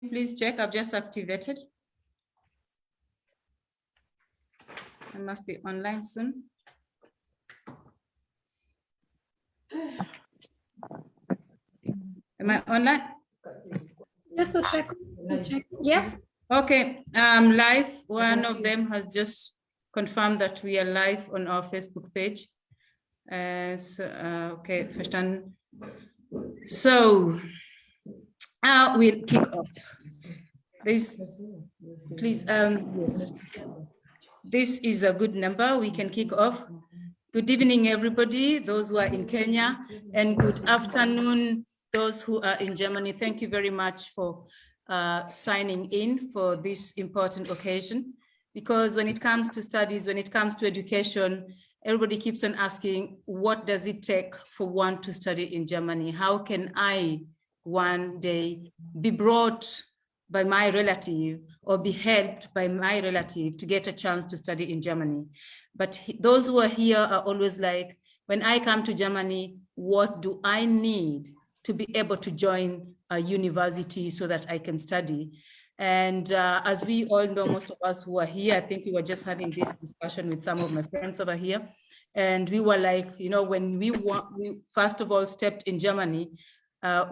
please check? I've just activated. I must be online soon. Am I online? Just a second. Check. Yeah. Okay, live. One of them has just confirmed that we are live on our Facebook page. Okay, verstanden. So we'll kick off. This, please, yes. This is a good number. We can kick off. Good evening, everybody, those who are in Kenya, and good afternoon, those who are in Germany. Thank you very much for signing in for this important occasion, because when it comes to studies, when it comes to education, everybody keeps on asking, what does it take for one to study in Germany? How can I one day be brought by my relative or be helped by my relative to get a chance to study in Germany? But those who are here are always like, when I come to Germany, what do I need to be able to join a university so that I can study? And as we all know, most of us who are here, I think we were just having this discussion with some of my friends over here. And we were like, you know, when we first of all stepped in Germany,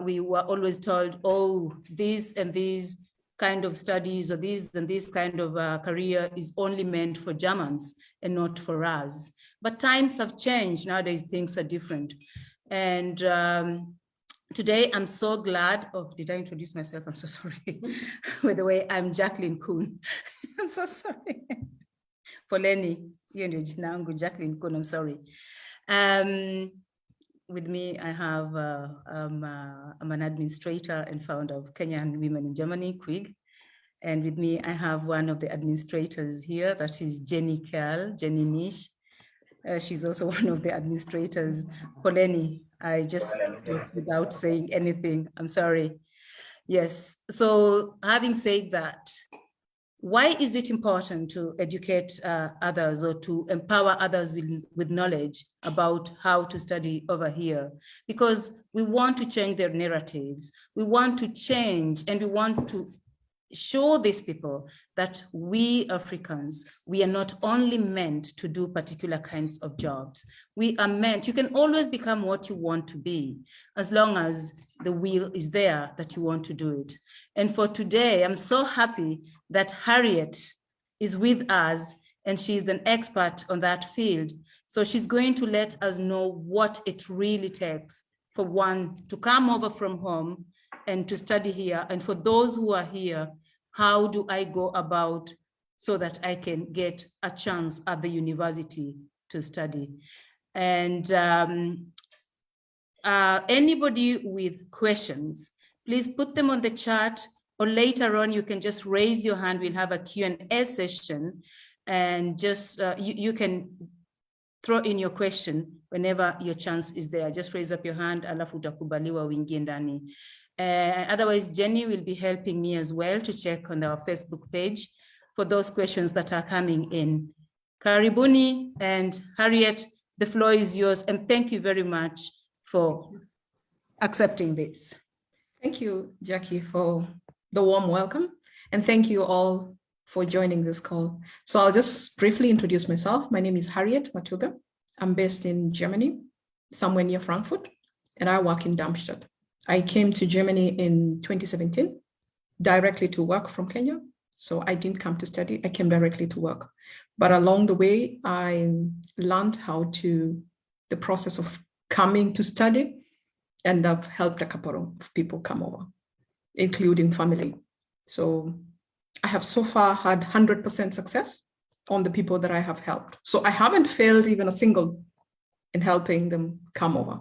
we were always told, oh, these and these kind of studies or these and this kind of career is only meant for Germans and not for us. But times have changed. Nowadays, things are different. And today, I'm so glad. Oh, did I introduce myself? I'm so sorry. By the way, I'm Jacqueline Kuhn. I'm so sorry. Poleni, Jacqueline Kuhn, I'm sorry. With me, I have, I'm an administrator and founder of Kenyan Women in Germany, QUIG. And with me, I have one of the administrators here, that is Jenny Kerl, Jenny Nish. She's also one of the administrators. Poleni, I just, without saying anything, I'm sorry. Yes, so having said that, why is it important to educate others or to empower others with knowledge about how to study over here? Because we want to change their narratives. We want to change, and we want to show these people that we Africans, we are not only meant to do particular kinds of jobs. We are meant, you can always become what you want to be, as long as the will is there that you want to do it. And for today, I'm so happy that Harriet is with us, and she's an expert on that field. So she's going to let us know what it really takes for one to come over from home and to study here. And for those who are here, how do I go about so that I can get a chance at the university to study? And anybody with questions, please put them on the chat, or later on you can just raise your hand. We'll have a Q&A session, and just you can throw in your question whenever your chance is there. Just raise up your hand, alafu utakubaliwa uingie ndani. Otherwise, Jenny will be helping me as well to check on our Facebook page for those questions that are coming in. Karibuni, and Harriet, the floor is yours, and thank you very much for accepting this. Thank you, Jackie, for the warm welcome, and thank you all for joining this call. So I'll just briefly introduce myself. My name is Harriet Matuga. I'm based in Germany, somewhere near Frankfurt, and I work in Darmstadt. I came to Germany in 2017, directly to work from Kenya. So I didn't come to study, I came directly to work. But along the way, I learned the process of coming to study, and I've helped a couple of people come over, including family. So I have so far had 100% success on the people that I have helped. So I haven't failed even a single in helping them come over.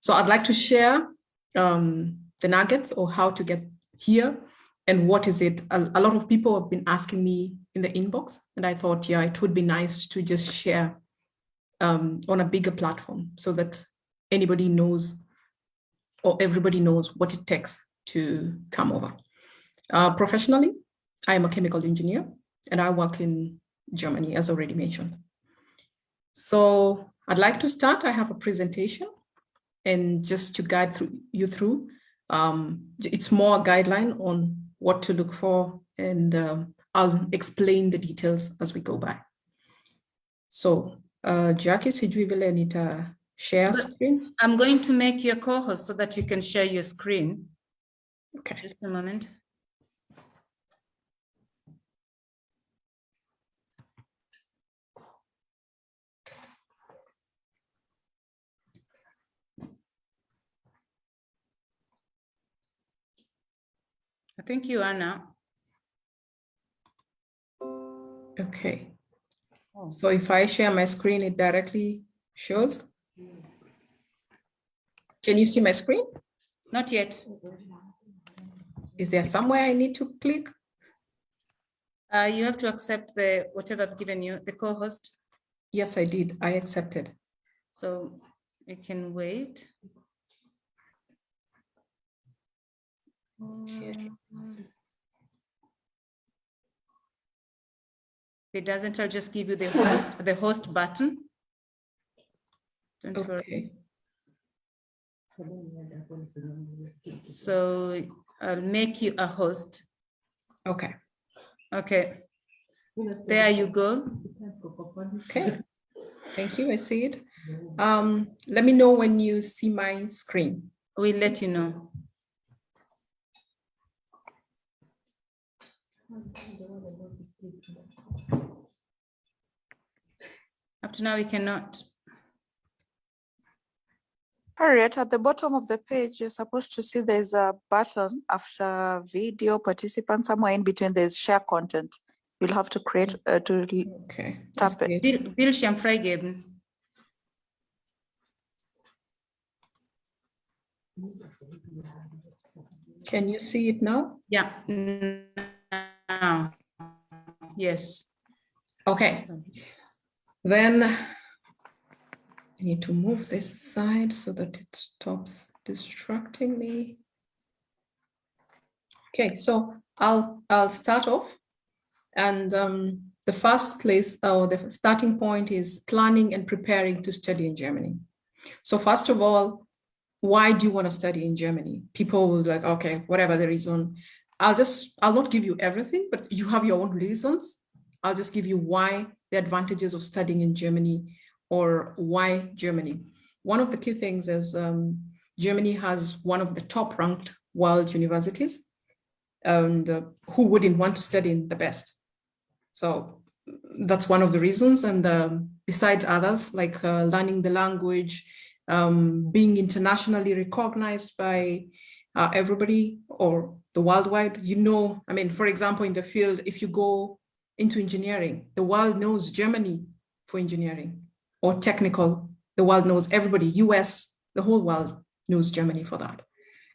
So I'd like to share the nuggets, or how to get here and what is it. A lot of people have been asking me in the inbox, and I thought, yeah, it would be nice to just share on a bigger platform so that anybody knows, or everybody knows, what it takes to come over. Professionally, I am a chemical engineer, and I work in Germany, as already mentioned. So I'd like to start. I have a presentation, and just to guide you through It's more a guideline on what to look for, and I'll explain the details as we go by. So, Jackie, sijui vile nita share screen. I'm going to make you a co-host so that you can share your screen. Okay. Just a moment. I think you are now. Okay. Oh. So if I share my screen, it directly shows. Can you see my screen? Not yet. Is there somewhere I need to click? You have to accept the whatever I've given you, the co-host. Yes, I did. I accepted. So you can wait. Okay. If it doesn't, I'll just give you the host button. Don't worry. So I'll make you a host. Okay. Okay. There you go. Okay. Thank you. I see it. Let me know when you see my screen. We'll let you know. Up to now, we cannot. Harriet, at the bottom of the page, you're supposed to see there's a button after video participant, somewhere in between there's share content. You'll have to create Okay. tap it. Bildschirm freigeben. Can you see it now? Yeah. Now. Yes. Okay. Then I need to move this aside so that it stops distracting me. Okay, so I'll start off, and the first place, or the starting point, is planning and preparing to study in Germany. So first of all, why do you want to study in Germany? People will be like, okay, whatever the reason. I'll not give you everything, but you have your own reasons. I'll just give you why, the advantages of studying in Germany, or why Germany. One of the key things is Germany has one of the top ranked world universities, and who wouldn't want to study in the best? So that's one of the reasons. And besides others, like learning the language, being internationally recognized by everybody, or the worldwide, I mean, for example, in the field, if you go into engineering, the world knows Germany for engineering, or technical, the world knows everybody, US, the whole world knows Germany for that.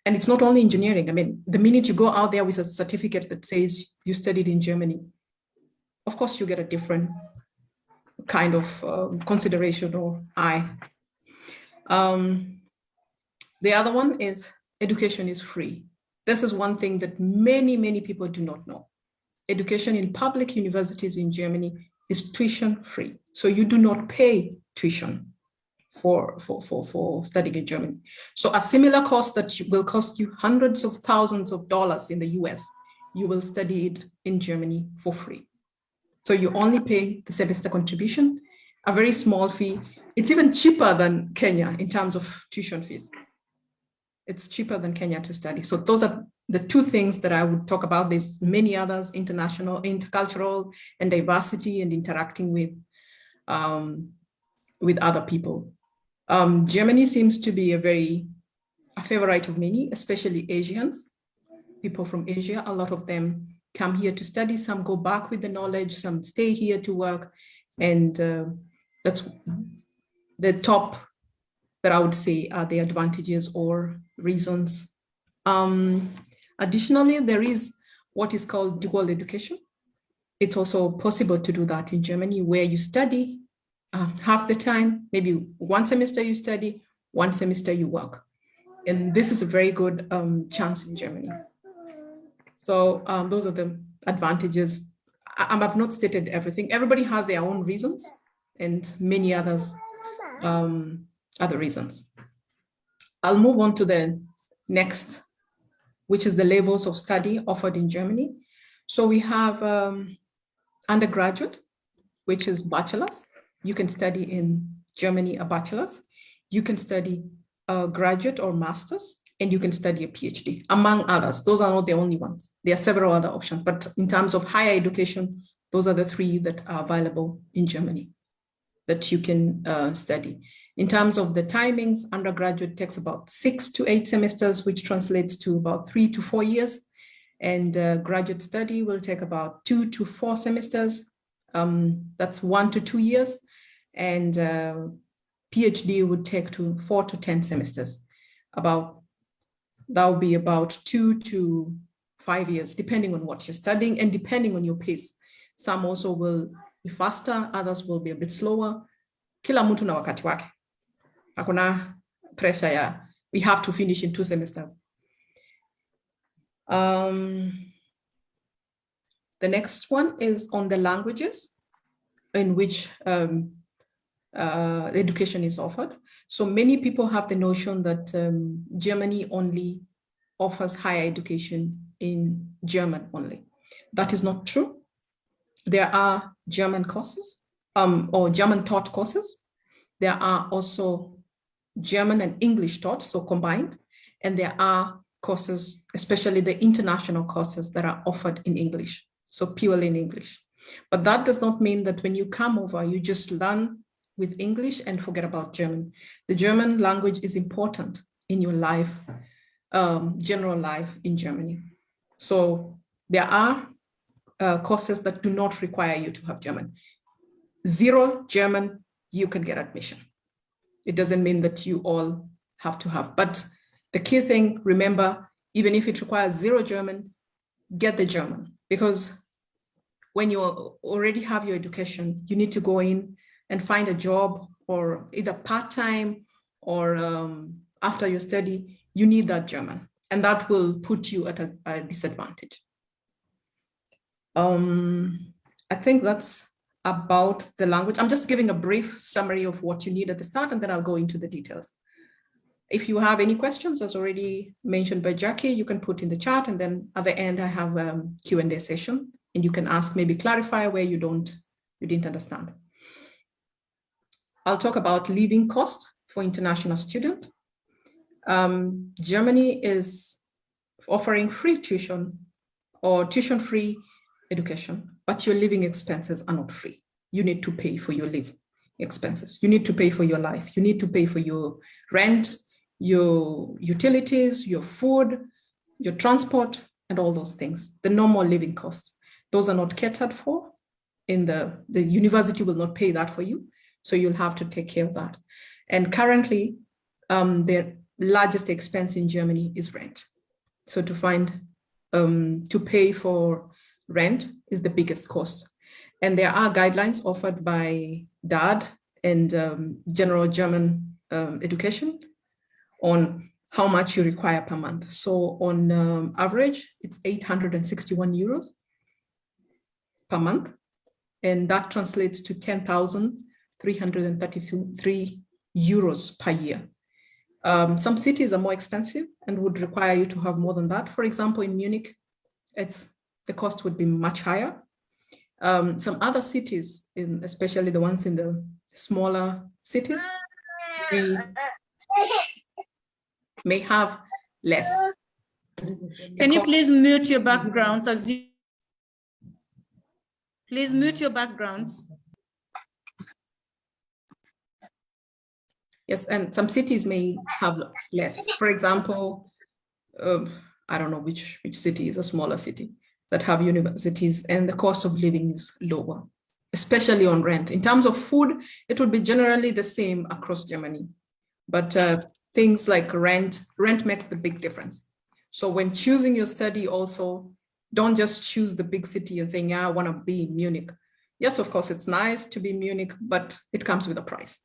And it's not only engineering. I mean, the minute you go out there with a certificate that says you studied in Germany, of course you get a different kind of consideration or eye. The other one is education is free. This is one thing that many people do not know. Education in public universities in Germany is tuition free. So you do not pay tuition for studying in Germany. So a similar course that will cost you hundreds of thousands of dollars in the US, you will study it in Germany for free. So you only pay the semester contribution, a very small fee. It's even cheaper than Kenya in terms of tuition fees. It's cheaper than Kenya to study. So those are the two things that I would talk about. There's many others: international, intercultural, and diversity, and interacting with other people. Germany seems to be a favorite of many, especially Asians, people from Asia. A lot of them come here to study, some go back with the knowledge, some stay here to work. And that's the top that I would say are the advantages or reasons. Additionally, there is what is called dual education. It's also possible to do that in Germany, where you study half the time, maybe one semester you study, one semester you work. And this is a very good chance in Germany. So those are the advantages. I've not stated everything. Everybody has their own reasons, and many others other reasons. I'll move on to the next which is the levels of study offered in Germany. So we have undergraduate, which is bachelor's. You can study in Germany a bachelor's. You can study a graduate or master's, and you can study a PhD, among others. Those are not the only ones. There are several other options, but in terms of higher education, those are the three that are available in Germany that you can study. In terms of the timings, undergraduate takes about 6 to 8 semesters, which translates to about 3 to 4 years. And graduate study will take about 2 to 4 semesters. That's 1 to 2 years. And PhD would take 4 to 10 semesters. That will be about 2 to 5 years, depending on what you're studying and depending on your pace. Some also will be faster, others will be a bit slower. Kila mtu na wakati wake. Hakuna pressure ya, we have to finish in 2 semesters. The next one is on the languages in which education is offered. So many people have the notion that Germany only offers higher education in German only. That is not true. There are German courses or German taught courses. There are also German and English taught, so combined. And there are courses, especially the international courses that are offered in English, so purely in English. But that does not mean that when you come over, you just learn with English and forget about German. The German language is important in your life, general life in Germany. So there are courses that do not require you to have German. 0 German, you can get admission. It doesn't mean that you all have to have, but the key thing, remember, even if it requires 0 German, get the German, because when you already have your education, you need to go in and find a job, or either part-time or after your study, you need that German, and that will put you at a disadvantage. I think that's about the language. I'm just giving a brief summary of what you need at the start, and then I'll go into the details. If you have any questions, as already mentioned by Jackie, you can put in the chat, and then at the end I have a Q&A session, and you can ask, maybe clarify where you didn't understand. I'll talk about living cost for international student. Germany is offering free tuition or tuition-free education, but your living expenses are not free. You need to pay for your living expenses. You need to pay for your life. You need to pay for your rent, your utilities, your food, your transport, and all those things. The normal living costs, those are not catered for. In the university will not pay that for you. So you'll have to take care of that. And currently, the largest expense in Germany is rent. So to pay for rent is the biggest cost. And there are guidelines offered by DAD and General German Education on how much you require per month. So on average, it's 861 euros per month. And that translates to 10,333 euros per year. Some cities are more expensive and would require you to have more than that. For example, in Munich, the cost would be much higher. Some other cities, especially the ones in the smaller cities, may have less. Can you please mute your backgrounds? Please mute your backgrounds. Yes, and some cities may have less. For example, I don't know which city is a smaller city that have universities, and the cost of living is lower, especially on rent. In terms of food, it would be generally the same across Germany, but things like rent makes the big difference. So when choosing your study also, don't just choose the big city and saying, yeah, I want to be in Munich. Yes, of course, it's nice to be in Munich, but it comes with a price.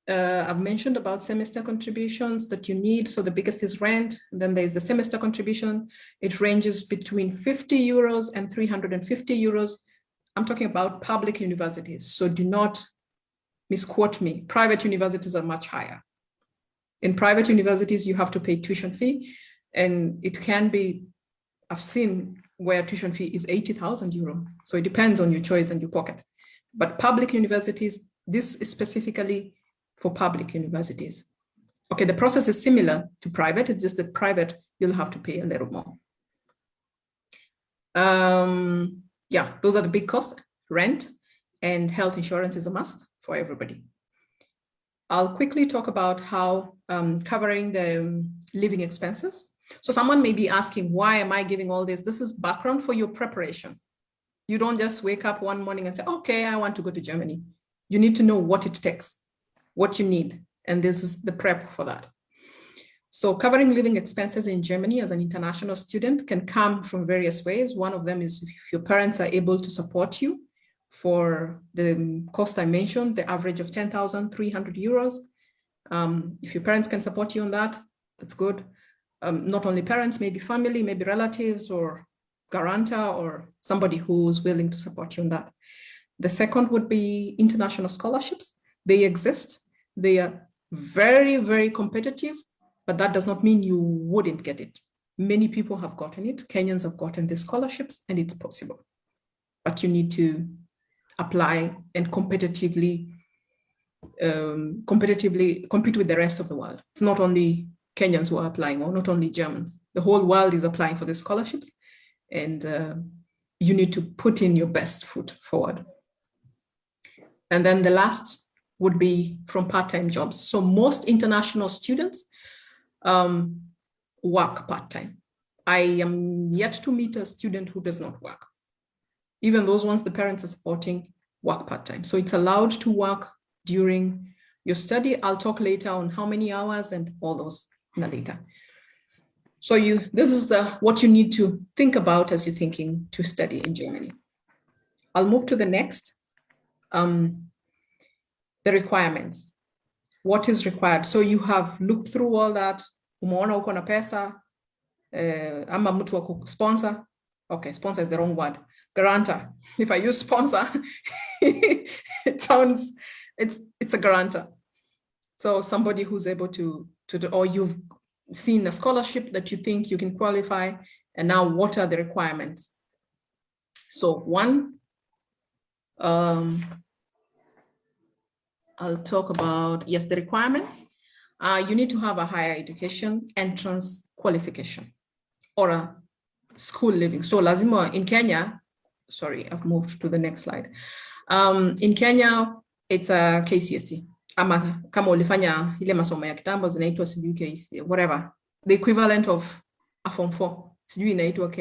I've mentioned about semester contributions that you need. So the biggest is rent. Then there's the semester contribution. It ranges between 50 euros and 350 euros. I'm talking about public universities. So do not misquote me. Private universities are much higher. In private universities, you have to pay tuition fee, and it can be, I've seen where tuition fee is 80,000 euro. So it depends on your choice and your pocket. But public universities, this is specifically for public universities. Okay, the process is similar to private, it's just that private, you'll have to pay a little more. Yeah, those are the big costs. Rent and health insurance is a must for everybody. I'll quickly talk about how covering the living expenses. So someone may be asking, why am I giving all this? This is background for your preparation. You don't just wake up one morning and say, okay, I want to go to Germany. You need to know what it takes, what you need. And this is the prep for that. So covering living expenses in Germany as an international student can come from various ways. One of them is if your parents are able to support you for the cost I mentioned, the average of 10,300 euros. If your parents can support you on that, that's good. Not only parents, maybe family, maybe relatives or guarantor or somebody who's willing to support you on that. The second would be international scholarships. They exist. They are very, very competitive, but that does not mean you wouldn't get it. Many people have gotten it. Kenyans have gotten the scholarships and it's possible, but you need to apply and competitively compete with the rest of the world. It's not only Kenyans who are applying or not only Germans. The whole world is applying for the scholarships and you need to put in your best foot forward. And then the last would be from part-time jobs. So most international students work part-time. I am yet to meet a student who does not work. Even those ones the parents are supporting work part-time. So it's allowed to work during your study. I'll talk later on how many hours and all those later. So this is what you need to think about as you're thinking to study in Germany. I'll move to the next. The requirements. What is required? So you have looked through all that. Umeona uko na pesa, ama mtu wa kusponsor. Okay, sponsor is the wrong word. Guarantor. If I use sponsor, it sounds, it's a guarantor. So somebody who's able to do, or you've seen a scholarship that you think you can qualify, and now what are the requirements? So one, I'll talk about, yes, the requirements. You need to have a higher education entrance qualification or a school living. So lazima in Kenya, sorry, I've moved to the next slide. In Kenya, it's a KCSE. Ama kama ulifanya ile masomo ya kitambo zinaitwa sijui KCSE, whatever. The equivalent of a form 4. Sijui inaitwa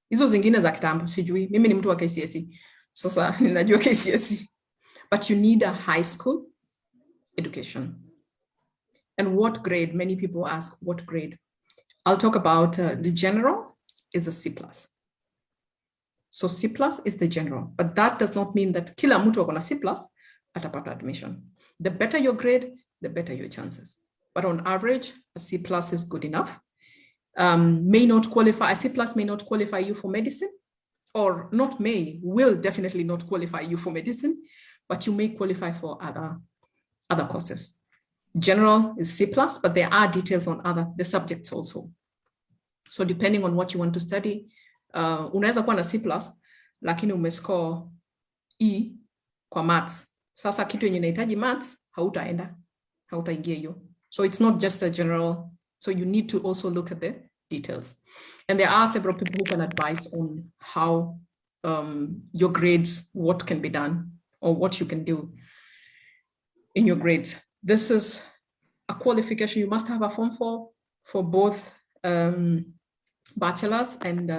hizo zingine za kitambo, sijui. Mimi ni mtu wa KCSE. Sasa ninajua KCSE. But you need a high school education. And what grade? Many people ask what grade. I'll talk about the general is a C+. So C+ is the general, but that does not mean that kila mtu akona C+ atapata admission. The better your grade, the better your chances. But on average, a C+ is good enough. May not qualify, a C+ may not qualify you for medicine, or not may, will definitely not qualify you for medicine, but you may qualify for other courses. General is C+, but there are details on the subjects also. So depending on what you want to study, unaweza kuwa na C+, lakini umescore E kwa maths. Sasa kitu yenye inahitaji maths, hautaingia hiyo. So it's not just a general, so you need to also look at the details. And there are several people who can advise on how your grades, what can be done, or what you can do in your grades. This is a qualification. You must have a form for both bachelor's and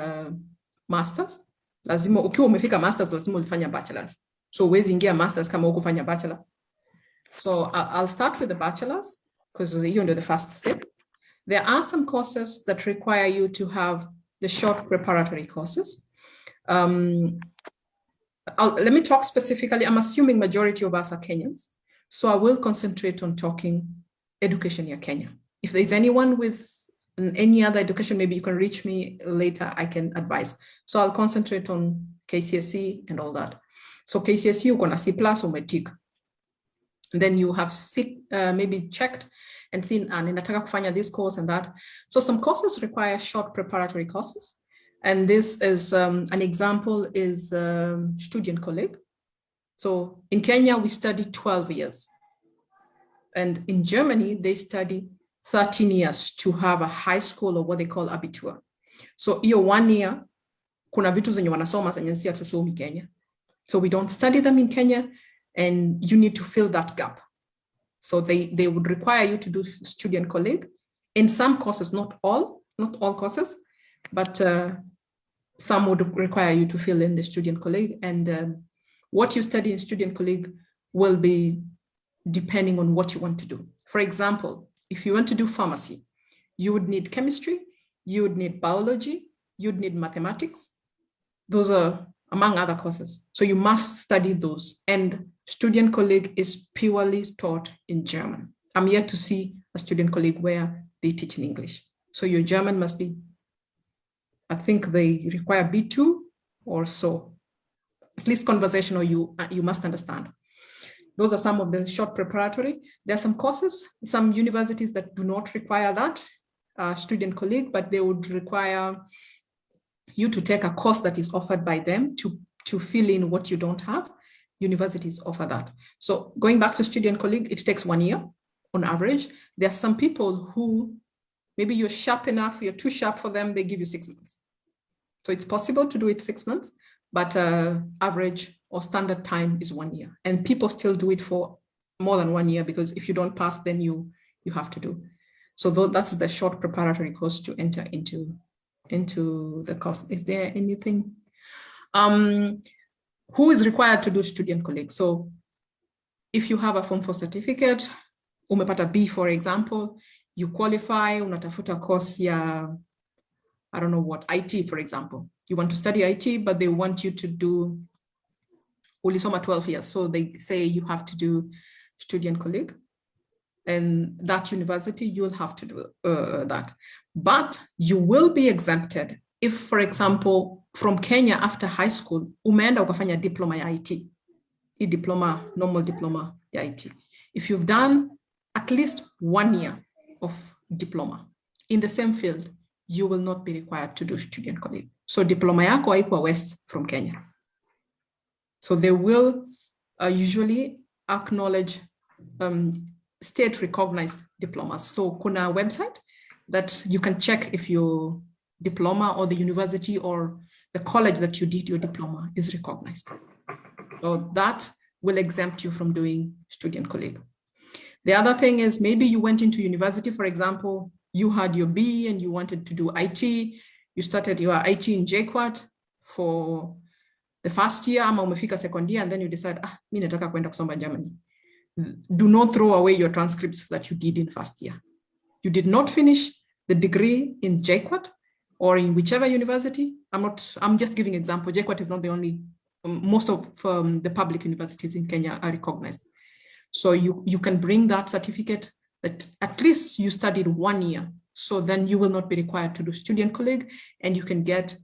master's. Lazima ukiwa umefika master's lazima ulifanya bachelor's. So huwezi ingia master's kama hukufanya bachelor. So I'll start with the bachelor's because you know the first step. There are some courses that require you to have the short preparatory courses. Let me talk specifically. I'm assuming majority of us are Kenyans. So I will concentrate on talking education in Kenya. If there's anyone with any other education, maybe you can reach me later, I can advise. So I'll concentrate on KCSE and all that. So KCSE, you're gonna C+ or metic. Then you have maybe checked, and see, ninataka kufanya this course and that. So some courses require short preparatory courses. And this is an example is student colleague. So in Kenya, we study 12 years. And in Germany, they study 13 years to have a high school or what they call Abitur. So hiyo 1 year, kuna vitu zenye wanasoma zenye si hatusomi Kenya. So we don't study them in Kenya, and you need to fill that gap. So they would require you to do student colleague in some courses, not all courses, but some would require you to fill in the student colleague. And what you study in student colleague will be depending on what you want to do. For example, if you want to do pharmacy, you would need chemistry, you would need biology, you'd need mathematics. Those are among other courses. So you must study those. And student colleague is purely taught in German. I'm yet to see a student colleague where they teach in English. So your German must be, I think they require B2 or so. At least conversational, you must understand. Those are some of the short preparatory. There are some courses, some universities that do not require that student colleague, but they would require you to take a course that is offered by them to fill in what you don't have. Universities offer that. So going back to student colleague, it takes 1 year on average. There are some people who maybe you're sharp enough, you're too sharp for them, they give you 6 months. So it's possible to do it 6 months, but average or standard time is 1 year. And people still do it for more than 1 year, because if you don't pass, then you have to do. So that's the short preparatory course to enter into the course. Is there anything? Who is required to do student colleague? So if you have a Form 4 certificate, umepata B, for example, you qualify, unatafuta course ya, I don't know what, IT, for example. You want to study IT, but they want you to do ulisoma 12 years. So they say you have to do student colleague. And that university, you'll have to do that. But you will be exempted if, for example, from Kenya after high school, umeenda ukafanya diploma ya IT. Diploma, normal diploma ya IT. If you've done at least 1 year of diploma in the same field, you will not be required to do student colleague. So diploma yako haikuwa West from Kenya. So they will usually acknowledge state recognized diplomas. So kuna website that you can check if your diploma or the university or the college that you did your diploma is recognized. So that will exempt you from doing student colleague. The other thing is maybe you went into university, for example, you had your B and you wanted to do IT. You started your IT in JKUAT for the first year, ama umefika second year, and then you decide, mi nataka kwenda kusoma Germany. Do not throw away your transcripts that you did in first year. You did not finish the degree in JKUAT or in whichever university. I'm just giving example. JKUAT is not the only, most of the public universities in Kenya are recognized. So you can bring that certificate that at least you studied 1 year. So then you will not be required to do student colleague, and you can get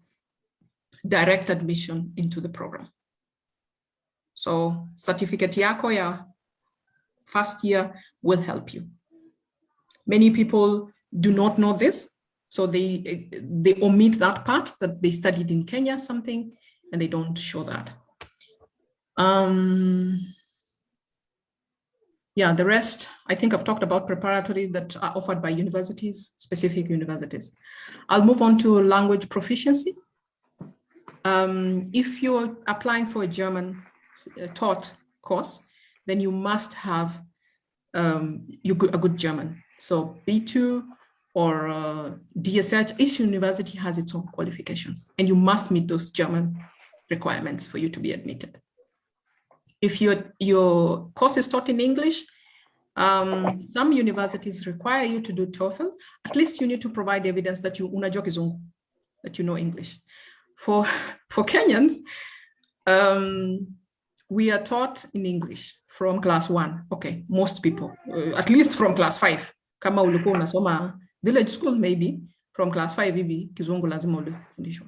direct admission into the program. So certificate yako ya first year will help you. Many people do not know this, so they omit that part that they studied in Kenya something, and they don't show that. Yeah, the rest, I think I've talked about preparatory that are offered by universities, specific universities. I'll move on to language proficiency. If you're applying for a German taught course, then you must have a good German. So B2 or DSH, each university has its own qualifications, and you must meet those German requirements for you to be admitted. If your course is taught in English, some universities require you to do TOEFL. At least you need to provide evidence that you unajua Kizungu, that you know English. For Kenyans, we are taught in English from class 1. Okay, most people, at least from class 5. Kama ulikuwa unasoma village school, maybe from class 5 hivi Kizungu lazima ulifundishwa.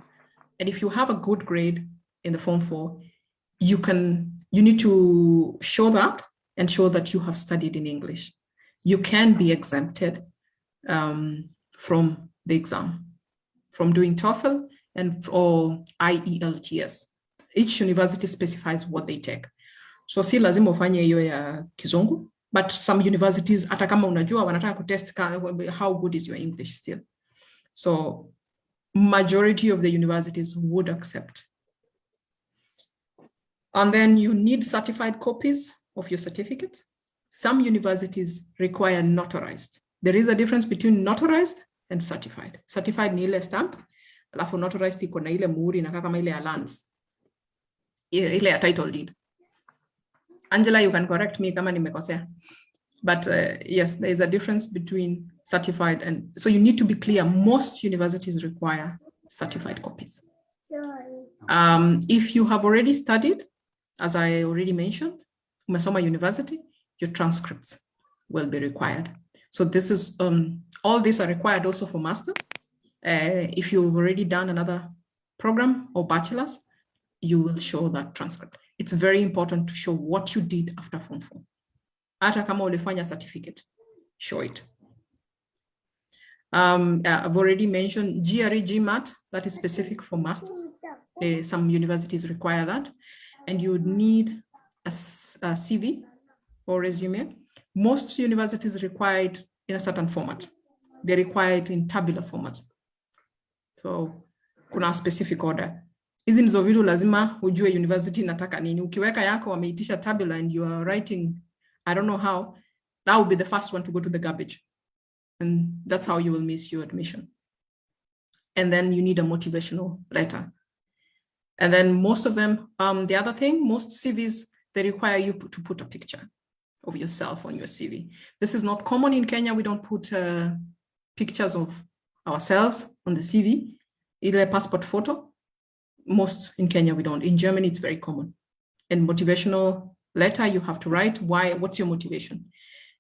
And if you have a good grade in the Form 4, you need to show that and show that you have studied in English. you can be exempted from the exam, from doing TOEFL or IELTS. Each university specifies what they take. So si lazima ufanye hiyo ya Kizungu, but some universities hata kama unajua wanataka kutest how good is your English still. So majority of the universities would accept. And then you need certified copies of your certificate. Some universities require notarized. There is a difference between notarized and certified. Certified ni ile stamp, alafu notarized iko na ile muhuri na kama ile ya lands, ile ya title deed. Angela, you can correct me kama nimekosea. But yes, there is a difference between certified and, so you need to be clear, most universities require certified copies. If you have already studied, as I already mentioned, umesoma university, your transcripts will be required. So this is, all these are required also for masters. If you've already done another program or bachelor's, you will show that transcript. It's very important to show what you did after Form 4. Hata kama ulifanya certificate, show it. I've already mentioned GRE, GMAT, that is specific for masters. Some universities require that. And you would need a CV or resume. Most universities require it in a certain format. They require it in tabular format. So kuna specific order. Hizi ndizo vitu lazima ujue university inataka nini. Ukiweka yako wameitisha tabular and you are writing, I don't know how, that will be the first one to go to the garbage. And that's how you will miss your admission. And then you need a motivational letter. And then most of them, the other thing, most CVs, they require you to put a picture of yourself on your CV. This is not common in Kenya. We don't put pictures of ourselves on the CV, either a passport photo. Most in Kenya, we don't. In Germany, it's very common. In motivational letter, you have to write what's your motivation?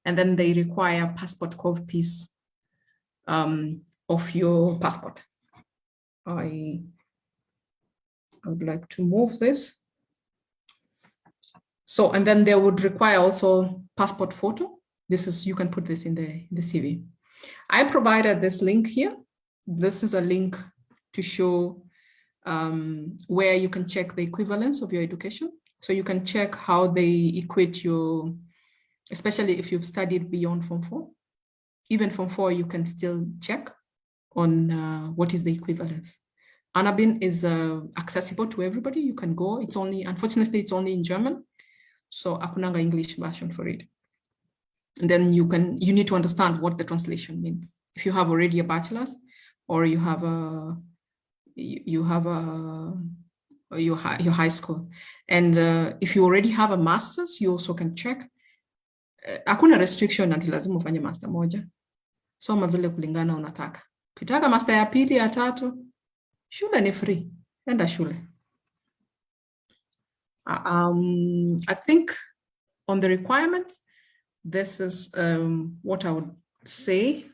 And then they require passport copies of your passport. I would like to move this. So, and then they would require also passport photo. This is, you can put this in the CV. I provided this link here. This is a link to show where you can check the equivalence of your education. So you can check how they equate your, especially if you've studied beyond Form 4. Even Form 4, you can still check on what is the equivalence. Anabin is accessible to everybody. You can go. It's only, unfortunately, it's only in German. So akunanga English version for it. And then you need to understand what the translation means. If you have already a bachelor's or you have your high school. And if you already have a master's, you also can check. Hakuna restriction until lazima ufanye master moja. Soma vile kulingana unataka. Ukitaka master ya pili, ya tatu, shule ni free. Enda shule. I think on the requirements, this is what I would say.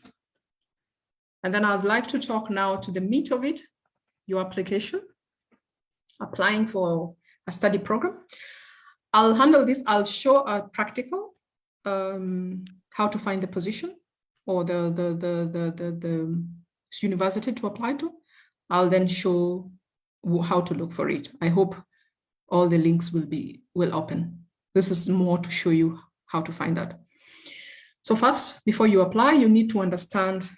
And then I'd like to talk now to the meat of it, your application, applying for a study program. I'll handle this. I'll show a practical, how to find the position or the university to apply to. I'll then show how to look for it. I hope all the links will open. This is more to show you how to find that. So first, before you apply, you need to understand,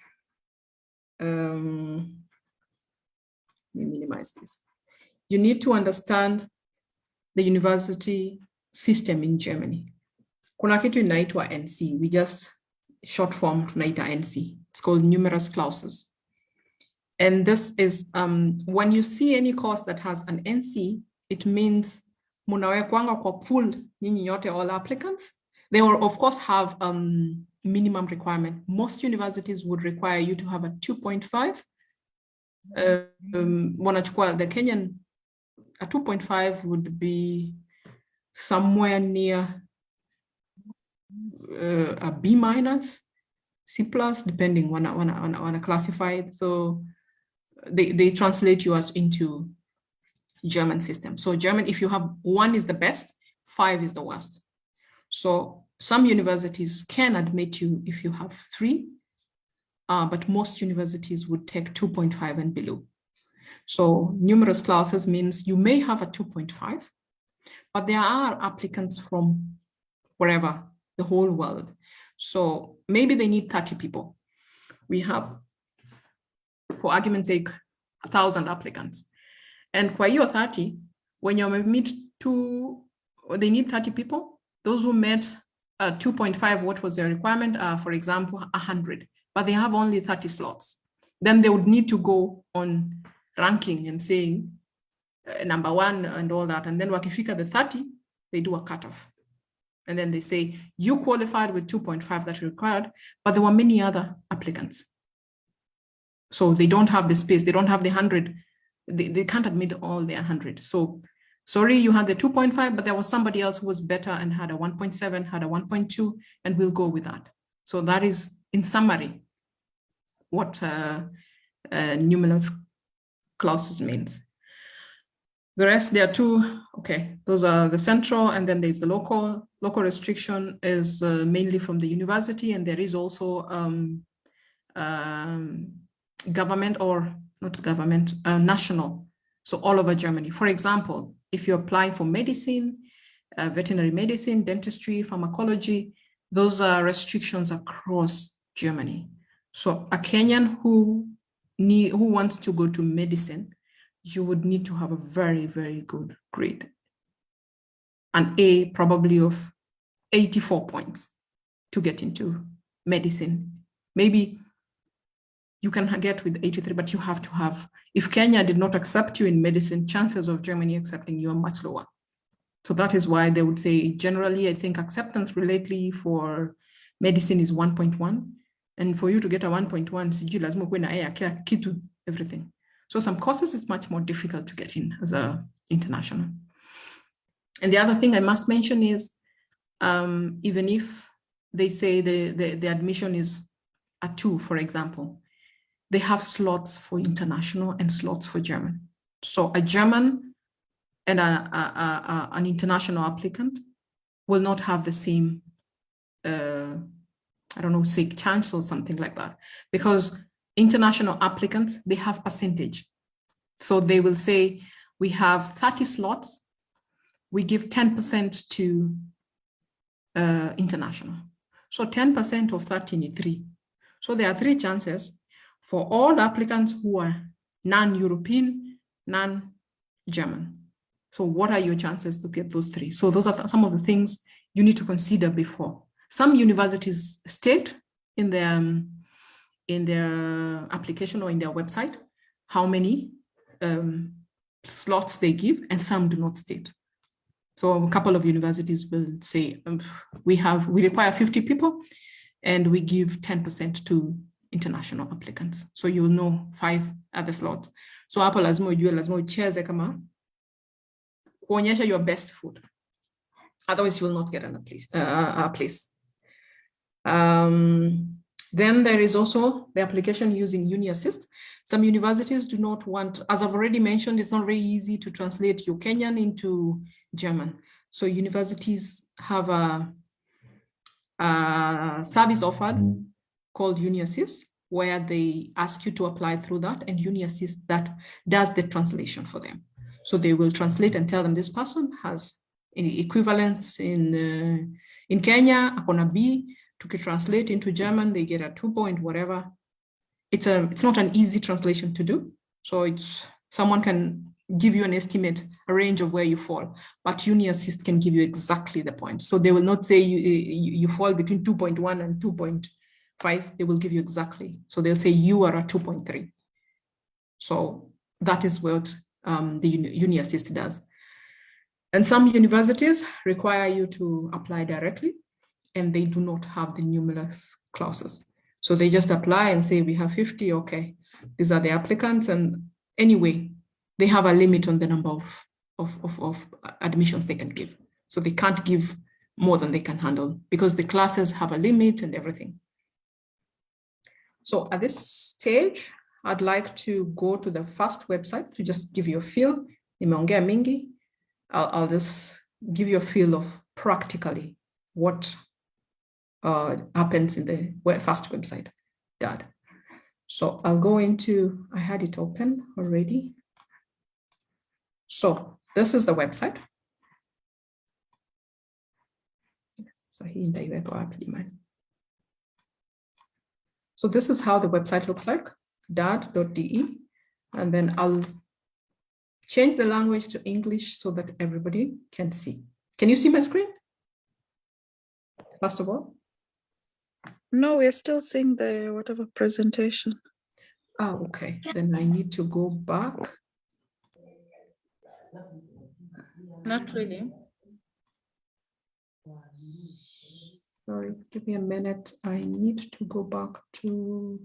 let me minimize this. You need to understand the university system in Germany. Kuna kitu inaitwa NC. We just short form tunaita NC. It's called numerous clauses. And this is, when you see any course that has an NC, it means munawekwanga kwa pool nyinyi yote, all applicants. They will of course have minimum requirement. Most universities would require you to have a 2.5. Wanachukua the Kenyan, a 2.5 would be somewhere near a B minus, C plus, depending on classified. So they translate yours into German system. So German, if you have 1 is the best, 5 is the worst. So Some universities can admit you if you have 3, but most universities would take 2.5 and below. So numerous clauses means you may have a 2.5, but there are applicants from wherever, the whole world. So maybe they need 30 people. We have, for argument's sake, 1,000 applicants. And kwa hiyo 30, when you meet they need 30 people. Those who met 2.5, what was their requirement? For example, 100, but they have only 30 slots. Then they would need to go on ranking and saying number 1 and all that. And then wakifika the 30, they do a cutoff. And then they say, you qualified with 2.5 that required, but there were many other applicants. So they don't have the space. They don't have the 100. They can't admit all the 100. So sorry, you had the 2.5, but there was somebody else who was better and had a 1.7, had a 1.2, and we'll go with that. So that is, in summary, what numerous clauses means. The rest, there are 2, okay, those are the central, and then there's the local. Local restriction is mainly from the university, and there is also government, or not government, national, so all over Germany. For example, if you're applying for medicine, veterinary medicine, dentistry, pharmacology, those are restrictions across Germany. So a Kenyan who wants to go to medicine, you would need to have a very, very good grade. An A probably of 84 points to get into medicine. Maybe you can get with 83, but you have to have, if Kenya did not accept you in medicine, chances of Germany accepting you are much lower. So that is why they would say, generally, I think acceptance lately for medicine is 1.1. And for you to get a 1.1, everything. So some courses is much more difficult to get in as a international. And the other thing I must mention is, even if they say the admission is a 2, for example, they have slots for international and slots for German. So a German and an international applicant will not have the same, I don't know, say chance or something like that, because international applicants, they have percentage. So they will say, we have 30 slots, we give 10% to international. So 10% of 30 is 3. So there are 3 chances for all applicants who are non-European, non-German. So what are your chances to get those 3? So those are some of the things you need to consider before. Some universities state in their application or in their website how many slots they give, and some do not state. So a couple of universities will say, we require 50 people and we give 10% to international applicants. So you will know 5 other slots. So hapo lazima ucheze kama kuonyesha your best foot. Otherwise you will not get a place. Then there is also the application using UniAssist. Some universities do not want, as I've already mentioned, it's not very easy to translate your Kenyan into German. So universities have a service offered called UniAssist, where they ask you to apply through that, and UniAssist that does the translation for them. So they will translate and tell them this person has equivalence in Kenya, upon a B, to translate into German, they get a 2 point whatever. It's not an easy translation to do. So someone can give you an estimate, a range of where you fall, but UniAssist can give you exactly the point. So they will not say you fall between 2.1 and 2.5, they will give you exactly. So they'll say you are at 2.3. So that is what the UniAssist does. And some universities require you to apply directly, and they do not have the numerous clauses. So they just apply and say, we have 50, okay, these are the applicants. And anyway, they have a limit on the number of admissions they can give. So they can't give more than they can handle because the classes have a limit and everything. So at this stage, I'd like to go to the first website to just give you a feel. Nimeongea mingi. I'll just give you a feel of practically what happens in the first website, DAD. So I'll go into, I had it open already. So this is the website. So this is how the website looks like, dad.de. And then I'll change the language to English so that everybody can see. Can you see my screen? First of all? No, we're still seeing the whatever presentation. Oh, okay. Then I need to go back. Not really. Sorry, give me a minute. I need to go back to.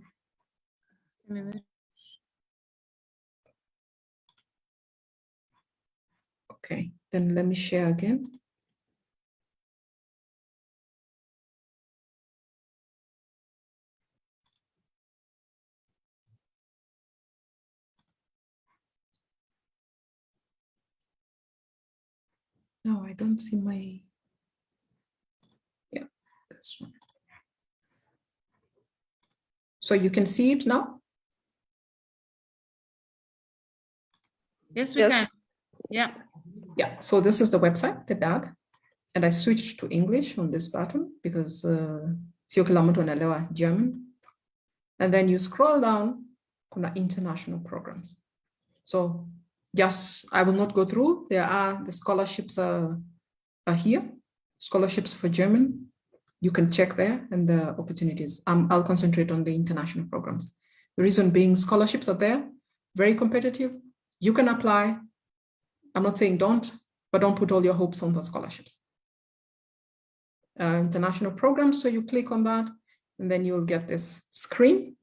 Okay, then let me share again. No, I don't see my, yeah, this one. So you can see it now? Yes, we can. Yeah. Yeah, so this is the website, the DAD, and I switched to English on this button because sio kila mtu anaelewa German. And then you scroll down, kuna international programs. So just, I will not go through. There are, the scholarships are here, scholarships for German. You can check there and the opportunities. I'll concentrate on the international programs. The reason being scholarships are there, very competitive. You can apply. I'm not saying don't, but don't put all your hopes on the scholarships. International programs, so you click on that and then you'll get this screen.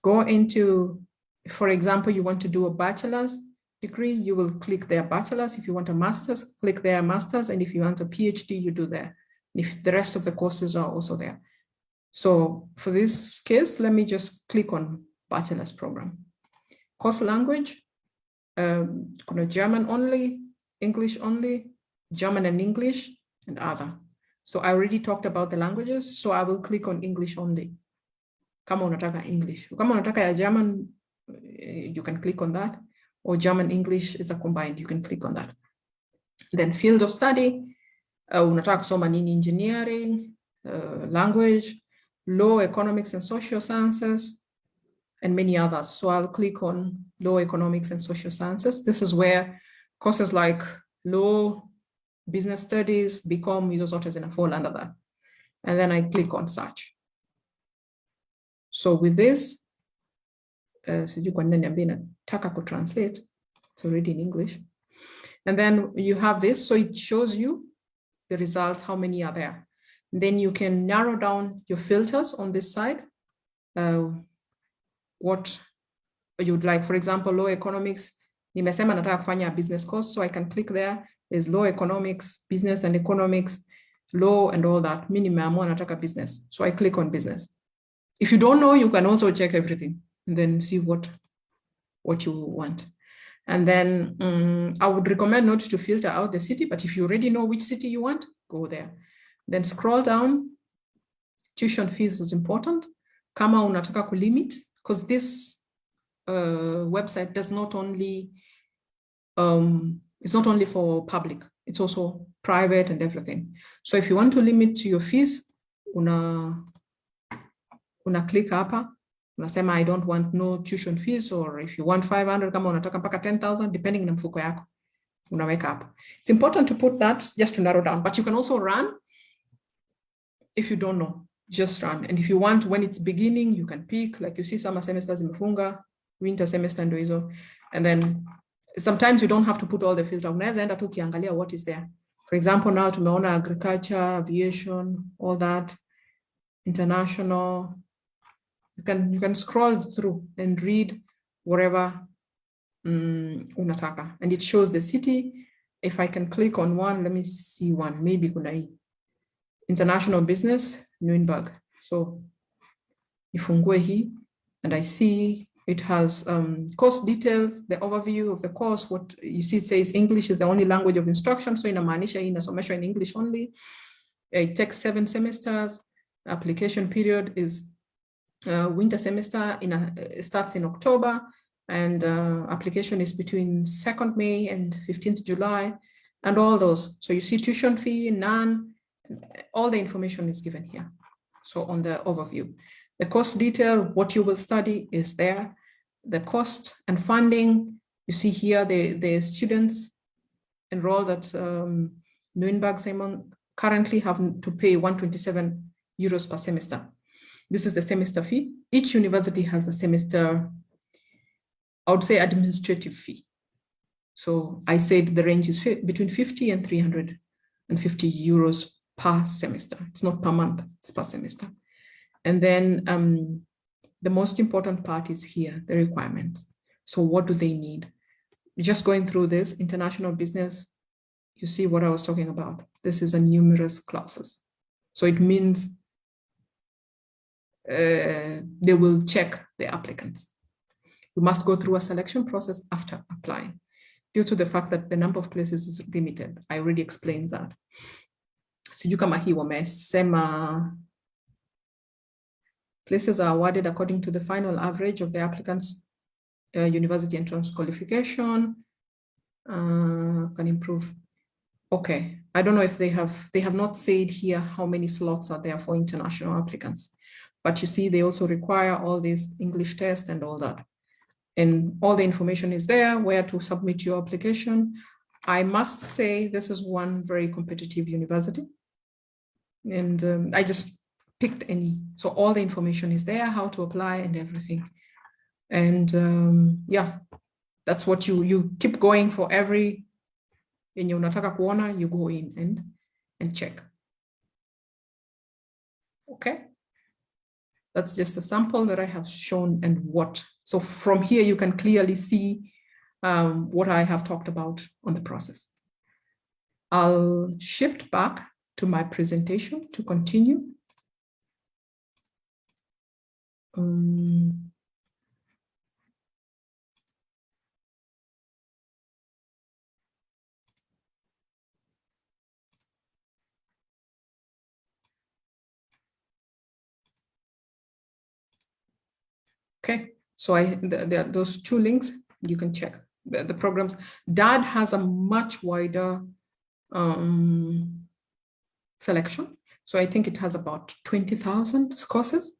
Go into, for example, you want to do a bachelor's degree, you will click their bachelor's. If you want a master's, click their master's. And if you want a PhD, you do there. If the rest of the courses are also there. So for this case, let me just click on bachelor's program. Course language, German only, English only, German and English, and other. So I already talked about the languages, so I will click on English only. Kama unataka English. Kama unataka ya German, you can click on that. Or German English is a combined, you can click on that. Then field of study, unataka kusoma nini? Engineering, language, law, economics and social sciences, and many others. So I'll click on law, economics and social sciences. This is where courses like law, business studies, BCom, hizo zote zinafall under that. And then I click on search. So with this, sijui kwa nini niambie nataka kutranslate, it's already in English. And then you have this, so it shows you the results, how many are there. And then you can narrow down your filters on this side, what you'd like. For example, law economics, nimesema nataka kufanya a business course, so I can click there. There's law economics, business and economics, law and all that. Mimi nimeamua nataka business, so I click on business. If you don't know, you can also check everything and then see what you want. And then I would recommend not to filter out the city, but if you already know which city you want, go there. Then scroll down. Tuition fees is important. Kama unataka kulimit, because this website does not only, it's not only for public, it's also private and everything. So if you want to limit to your fees, una click hapa, unasema I don't want no tuition fees, or if you want 500, kama unataka mpaka 10,000, depending na mfuko yako, unaweka hapa. It's important to put that just to narrow down, but you can also run if you don't know, just run. And if you want, when it's beginning, you can pick, like you see some semesters imefunga, winter semester ndo hizo. And then sometimes you don't have to put all the filter. Unaweza enda tu ukiangalia what is there. For example, now tumeona agriculture, aviation, all that, international. You can scroll through and read whatever unataka, and it shows the city. If I can click on one, let me see one, maybe kuna hii international business, Nuremberg. So nifungue hii, and I see it has course details, the overview of the course. What you see, it says English is the only language of instruction, so inamaanisha hii inasomeshwa in English only. It takes 7 semesters. Application period is winter semester starts in October, and application is between 2nd May and 15th July, and all those. So you see tuition fee, none, all the information is given here. So on the overview, the course detail, what you will study is there. The cost and funding, you see here, the students enrolled at Nuremberg Simon currently have to pay 127 euros per semester. This is the semester fee. Each university has a semester, I would say, administrative fee. So I said the range is between 50 and 350 euros per semester. It's not per month, it's per semester. And then the most important part is here, the requirements. So what do they need? Just going through this, international business, you see what I was talking about. This is a numerous clauses. So it means they will check the applicants. You must go through a selection process after applying, due to the fact that the number of places is limited. I already explained that. Sijui kama hii wamesema places are awarded according to the final average of the applicants' university entrance qualification. Can improve. Okay, I don't know if they have not said here how many slots are there for international applicants, but you see they also require all these English tests and all that. And all the information is there, where to submit your application. I must say this is one very competitive university. And I just picked any. So all the information is there, how to apply and everything. And yeah, that's what you keep going for every, yenye unataka kuona, you go in and check. Okay. That's just a sample that I have shown and what. So from here, you can clearly see what I have talked about on the process. I'll shift back to my presentation to continue. Okay, so there are those 2 links, you can check the programs. DAD has a much wider selection. So I think it has about 20,000 courses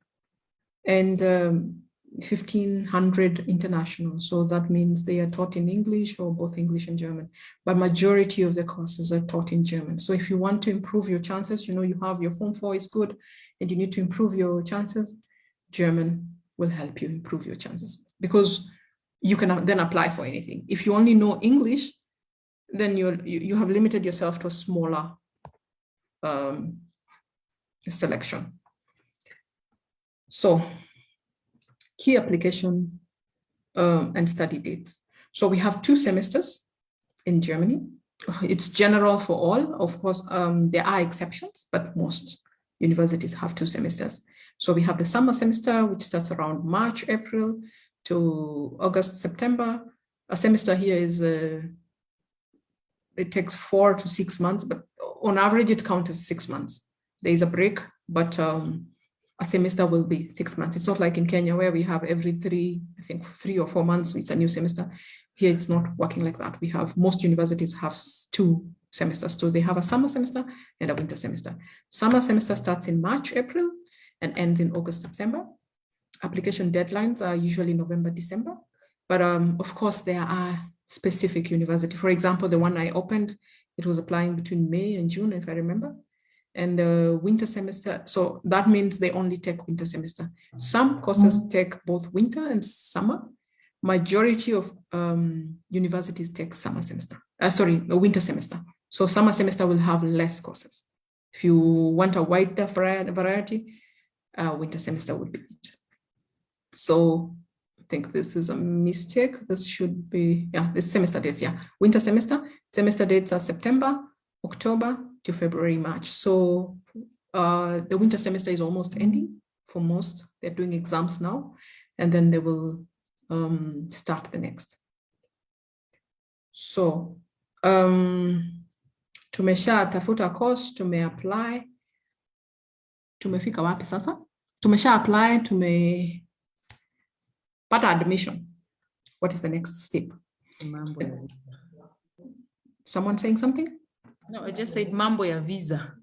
and 1,500 international. So that means they are taught in English or both English and German, but majority of the courses are taught in German. So if you want to improve your chances, you know, you have your Form 4 is good and you need to improve your chances, German will help you improve your chances, because you can then apply for anything. If you only know English, then you have limited yourself to a smaller selection. So key application and study dates. So we have 2 semesters in Germany. It's general for all. Of course, there are exceptions, but most universities have 2 semesters. So we have the summer semester, which starts around March, April to August, September. A semester here is, it takes 4 to 6 months, but on average it counts as 6 months. There is a break, but a semester will be 6 months. It's not like in Kenya where we have every 3 or 4 months, it's a new semester. Here it's not working like that. We have, most universities have 2 semesters. So they have a summer semester and a winter semester. Summer semester starts in March, April, and ends in August, September. Application deadlines are usually November, December. But of course, there are specific universities. For example, the one I opened, it was applying between May and June, if I remember. And the winter semester, so that means they only take winter semester. Some courses take both winter and summer. Majority of universities take summer semester. Winter semester. So summer semester will have less courses. If you want a wider variety, winter semester would be it. So I think this is a mistake. This should be, this semester dates, winter semester. Semester dates are September, October to February, March. So the winter semester is almost ending for most. They're doing exams now, and then they will start the next. So tumesha tafuta course, tumeapply. tumefika wapi sasa? Tumesha apply, tumepata admission. What is the next step? Mambo ya Someone saying something? No, I just said mambo ya visa.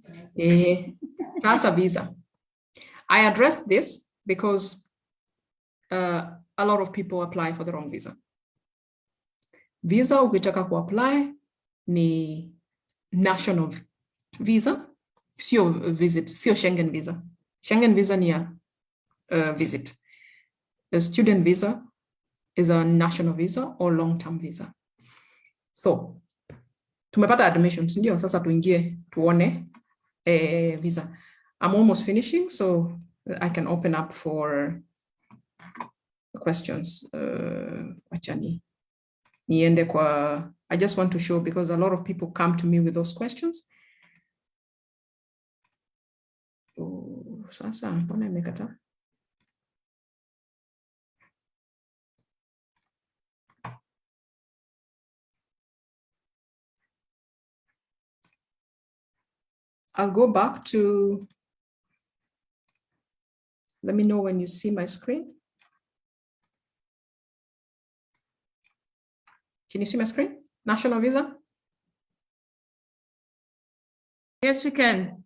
Sasa visa. I addressed this because a lot of people apply for the wrong visa. Visa ukitaka kuapply ni national visa, sio visit, sio Schengen visa. Schengen visa ni ya visit. The student visa is a national visa or long-term visa. So, tumepata admission, ndio sasa tuingie tuone visa. I'm almost finishing, so I can open up for questions. Achani. Niende kwa, I just want to show because a lot of people come to me with those questions. Sasa, mbona imekata? I'll go back to, let me know when you see my screen. Can you see my screen? National visa? Yes, we can.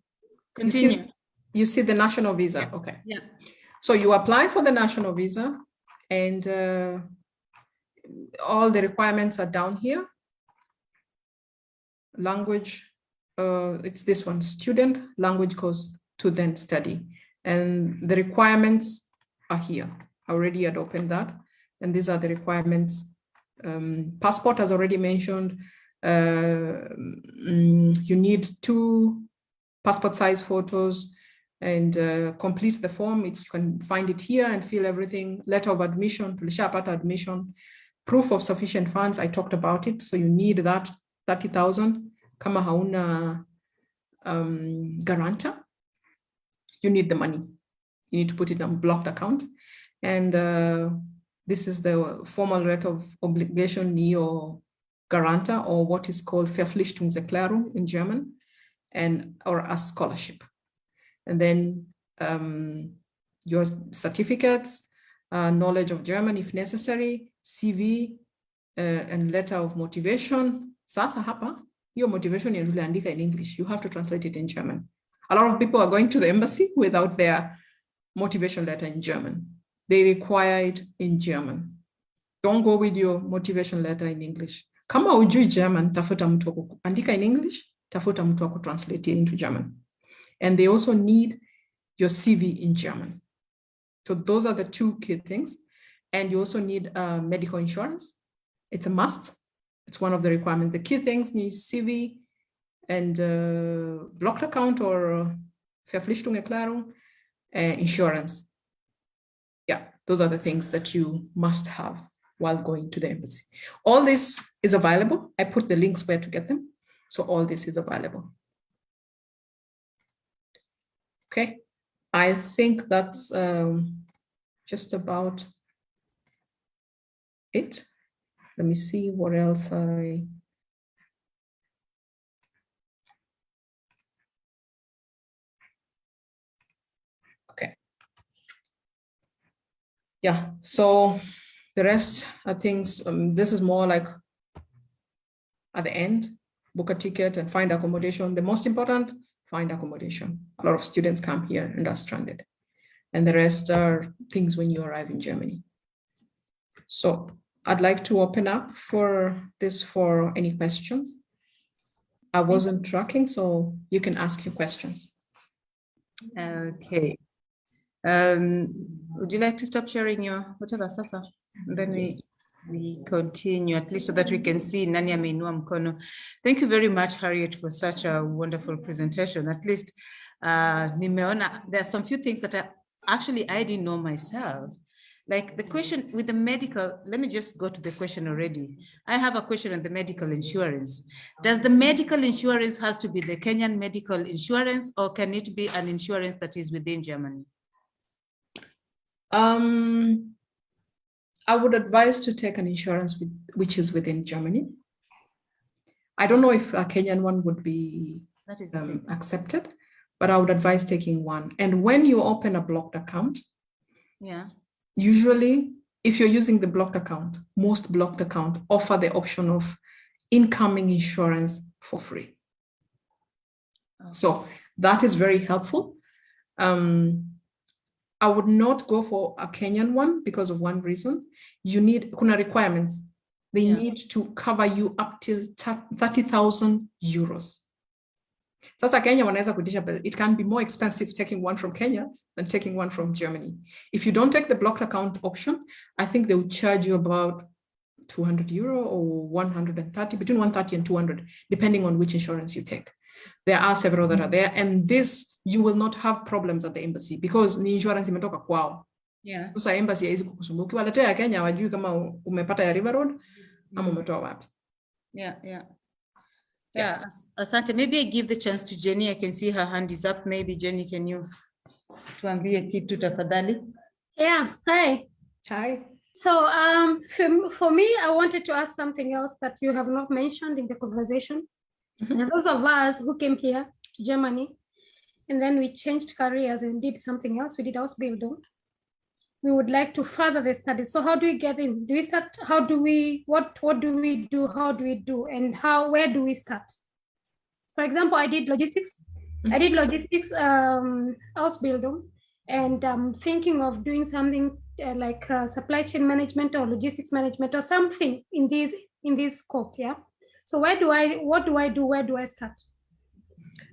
Continue. You see the national visa, okay. Yeah. So you apply for the national visa and all the requirements are down here. Language, it's this one, student, language course to then study. And the requirements are here. I already had opened that. And these are the requirements. Passport has already mentioned. You need 2 passport size photos and complete the form. You can find it here and fill everything. Letter of admission, admission, proof of sufficient funds. I talked about it. So you need that 30,000. Kama hauna guarantor, you need the money. You need to put it on blocked account. And this is the formal letter of obligation, your guarantor, or what is called Verpflichtungserklärung in German, and or a scholarship. And then your certificates, knowledge of German if necessary, CV, and letter of motivation. Sasa hapa, your motivation is andika in English. You have to translate it in German. A lot of people are going to the embassy without their motivation letter in German. They require it in German. Don't go with your motivation letter in English. Kama ujui German, tafuta mtu wa andika in English, tafuta mtu wa translate it into German. And they also need your CV in German. So those are the 2 key things. And you also need medical insurance. It's a must. It's one of the requirements. The key things need CV and blocked account or Verpflichtungserklärung, insurance. Yeah, those are the things that you must have while going to the embassy. All this is available. I put the links where to get them. So all this is available. Okay, I think that's just about it. Let me see what else okay. Yeah, so the rest are things, this is more like at the end, book a ticket and find accommodation. The most important, find accommodation. A lot of students come here and are stranded. And the rest are things when you arrive in Germany. So I'd like to open up for this for any questions. I wasn't tracking, so you can ask your questions. Okay. Would you like to stop sharing your whatever, Sasa? And then we continue, at least so that we can see nani ameinua mkono. Thank you very much, Harriet, for such a wonderful presentation. At least nimeona there are some few things that I didn't know myself. Like the question with the medical, let me just go to the question already. I have a question on the medical insurance. Does the medical insurance has to be the Kenyan medical insurance, or can it be an insurance that is within Germany? I would advise to take an insurance which is within Germany. I don't know if a Kenyan one would be accepted, but I would advise taking one. And when you open a blocked account, Yeah. usually if you're using the blocked account, most blocked accounts offer the option of incoming insurance for free. Okay. So that is very helpful. I would not go for a Kenyan one because of one reason. You need kuna requirements. They need to cover you up till 30,000 euros. Sasa Kenya wanaweza kutisha, but it can be more expensive taking one from Kenya than taking one from Germany. If you don't take the blocked account option, I think they will charge you about 200 euro or 130, between 130 and 200, depending on which insurance you take. There are several that are there, and this you will not have problems at the embassy because ni insurance imetoka kwao. Yeah. Sasa embassy haizi kukusumbua. Ukiwaletea ya Kenya wajui kama umepata ya River Road ama umetoa wapi. Yeah. Asante. Maybe I give the chance to Jenny. I can see her hand is up. Maybe Jenny, can you tuambie kitu tafadhali? Yeah. Hi. Hi. So for me, I wanted to ask something else that you have not mentioned in the conversation. And those of us who came here to Germany, and then we changed careers and did something else. We did Ausbildung. We would like to further the studies. So how do we get in? Do we start? How do we? What do we do? How do we do? And where do we start? For example, I did logistics. I did logistics Ausbildung, and I'm thinking of doing something like supply chain management or logistics management or something in this scope. Yeah. So what do I do? Where do I start?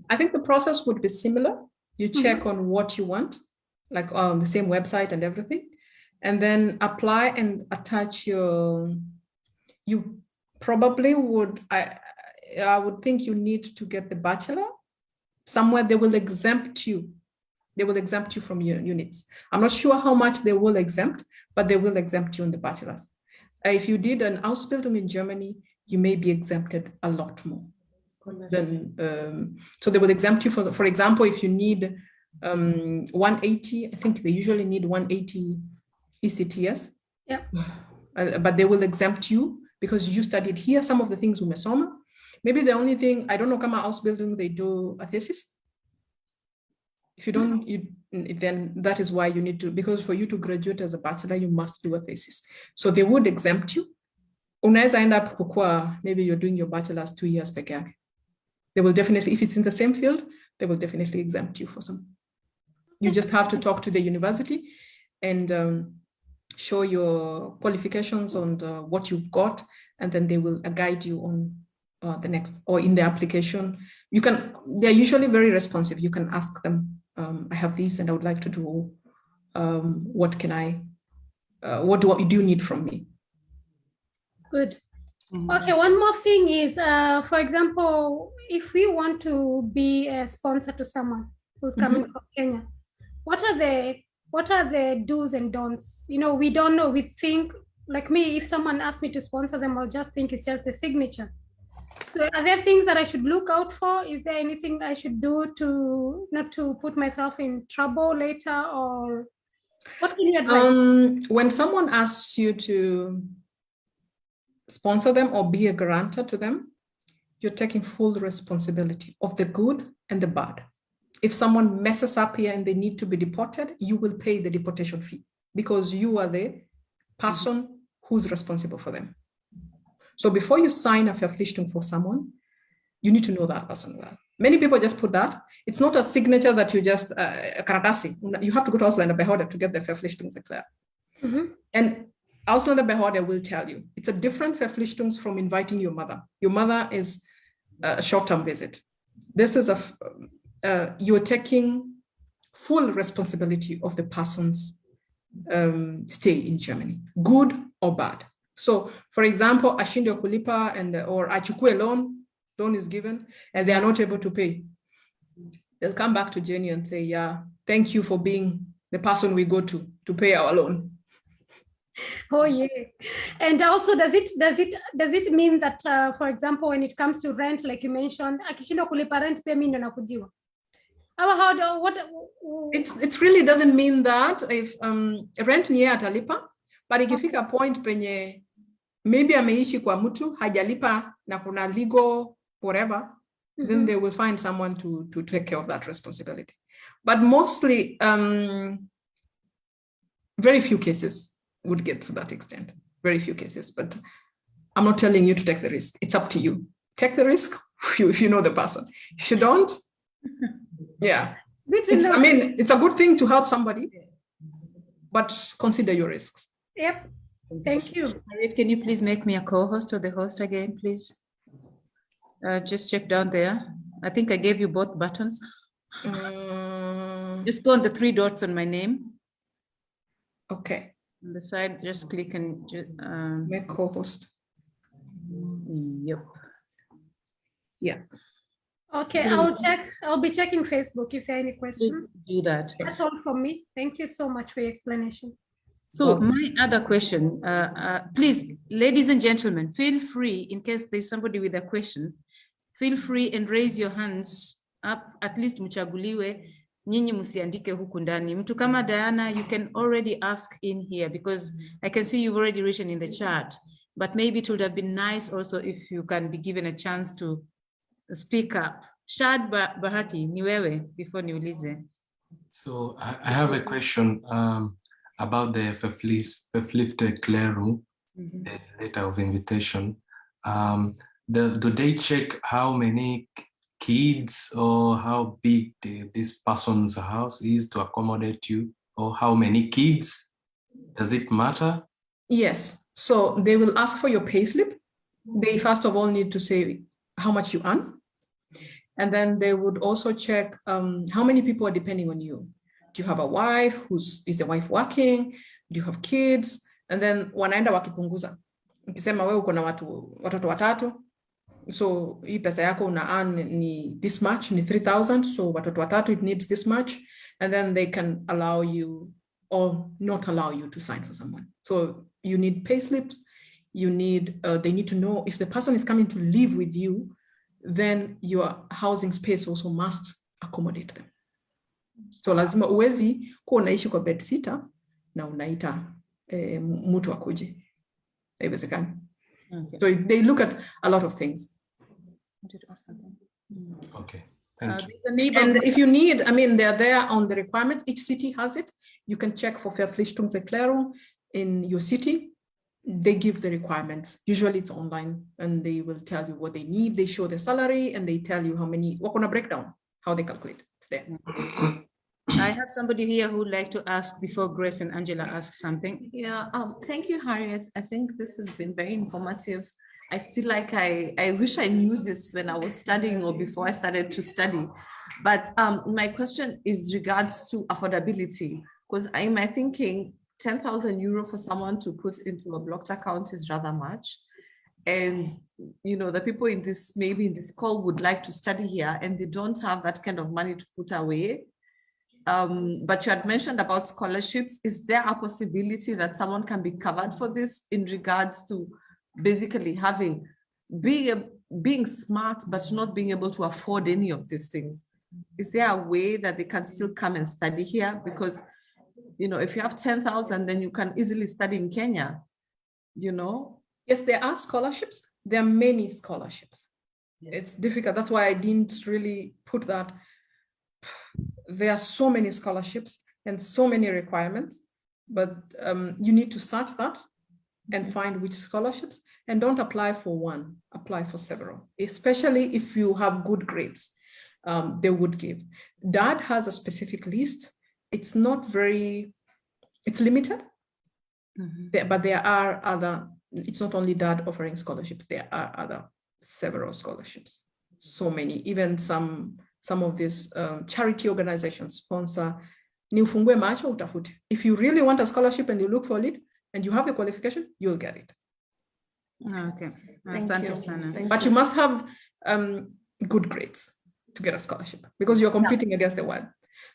I think the process would be similar. You check on what you want, like on the same website and everything, and then apply and attach you probably would, I would think you need to get the bachelor. Somewhere they will exempt you. They will exempt you from your units. I'm not sure how much they will exempt, but they will exempt you in the bachelors. If you did an Ausbildung in Germany, you may be exempted a lot more. So they will exempt you for example, if you need 180, I think they usually need 180 ECTS. Yeah. But they will exempt you because you studied here some of the things umesoma. Maybe the only thing, I don't know, kama Ausbildung, they do a thesis. If you don't, then that is why you need to, because for you to graduate as a bachelor, you must do a thesis. So they would exempt you. Unaweza end up kukua, maybe you're doing your bachelor's 2 years peke yake. They will definitely, if it's in the same field, they will definitely exempt you for some. You just have to talk to the university and show your qualifications on what you've got, and then they will guide you on the next, or in the application. They're usually very responsive. You can ask them, I have this and I would like to do, what do you need from me? Good. Okay, one more thing is, for example, if we want to be a sponsor to someone who's coming from Kenya, what are the do's and don'ts? You know, we don't know. We think, like me, if someone asks me to sponsor them, I'll just think it's just the signature. So are there things that I should look out for? Is there anything I should do to not to put myself in trouble later, or what can you advise? When someone asks you to sponsor them or be a guarantor to them, you're taking full responsibility of the good and the bad. If someone messes up here and they need to be deported, you will pay the deportation fee because you are the person who's responsible for them. So before you sign a Verpflichtung for someone, you need to know that person well. Many people just put that. It's not a signature that you just, karatasi. You have to go to Ausländerbehörde to get the Verpflichtungserklärung. And Ausländerbehörde will tell you, it's a different Verpflichtung from inviting your mother. Your mother is a short-term visit. This is you're taking full responsibility of the person's stay in Germany, good or bad. So, for example, ashindwe kulipa or achukue loan is given, and they are not able to pay. They'll come back to Jenny and say, yeah, thank you for being the person we go to pay our loan. Oh yeah, and also does it mean that for example, when it comes to rent, like you mentioned, akishindwa kulipa rent pia mimi ndo nakujiwa? It really doesn't mean that. If rent ni yeye atalipa, but ikifika point penye maybe ameishi kwa mtu hajalipa na kuna legal whatever, then they will find someone to take care of that responsibility. But mostly, very few cases would get to that extent. Very few cases, but I'm not telling you to take the risk. It's up to you. Take the risk if you know the person. If you don't, yeah. It's a good thing to help somebody, but consider your risks. Yep. Thank you. Harriet, can you please make me a co-host or the host again, please? Just check down there. I think I gave you both buttons. Just go on the 3 dots on my name. Okay. On the side, just click and make co-host. Yep. Yeah. Okay, I'll check. I'll be checking Facebook if there are any questions. Do that. That's all from me. Thank you so much for your explanation. So my other question, please, ladies and gentlemen, feel free, in case there's somebody with a question, feel free and raise your hands up, at least mchaguliwe, nyinyi musiandike huku ndani. Mtu kama Diana, you can already ask in here because I can see you've already written in the chat, but maybe it would have been nice also if you can be given a chance to speak up. Shad Bahati, ni wewe before niulize. So I have a question about the verpflichtete Klärung, the letter of invitation. Do they check how many kids or how big this person's house is to accommodate you, or how many kids? Does it matter? Yes. So they will ask for your payslip. They first of all need to say how much you earn. And then they would also check how many people are depending on you. Do you have a wife? Is the wife working? Do you have kids? And then wanaenda wakipunguza. Ukisema wewe uko na watoto watatu, so hii pesa yako una earn ni this much, ni 3,000, so watoto watatu it needs this much, and then they can allow you or not allow you to sign for someone. So you need payslips. You need they need to know if the person is coming to live with you, then your housing space also must accommodate them. So lazima uwezi kuwa unaishi kwa bed sitter na unaita mtu akuje. Haiwezekani. Okay. So they look at a lot of things. Okay, thank you. And if you need, they're there on the requirements. Each city has it. You can check for Verpflichtungserklärung in your city. They give the requirements. Usually it's online and they will tell you what they need. They show the salary and they tell you how many, work on a breakdown, how they calculate. It's there. I have somebody here who would like to ask before Grace and Angela ask something. Yeah, thank you, Harriet. I think this has been very informative. I feel like I wish I knew this when I was studying or before I started to study. But my question is regards to affordability, because in my thinking, 10,000 euro for someone to put into a blocked account is rather much. And, the people in this, maybe in this call would like to study here and they don't have that kind of money to put away. But you had mentioned about scholarships. Is there a possibility that someone can be covered for this in regards to basically being smart, but not being able to afford any of these things? Is there a way that they can still come and study here? Because, if you have 10,000, then you can easily study in Kenya, Yes, there are scholarships. There are many scholarships. Yes. It's difficult. That's why I didn't really put that. There are so many scholarships and so many requirements, but you need to search that and find which scholarships, and don't apply for one, apply for several, especially if you have good grades. They would give. DAD has a specific list. It's not very, it's limited, but there are other, it's not only DAD offering scholarships, there are other several scholarships. So many, even some of these charity organizations sponsor. If you really want a scholarship and you look for it and you have the qualification, you'll get it. Okay. But you must have good grades to get a scholarship because you're competing against the world.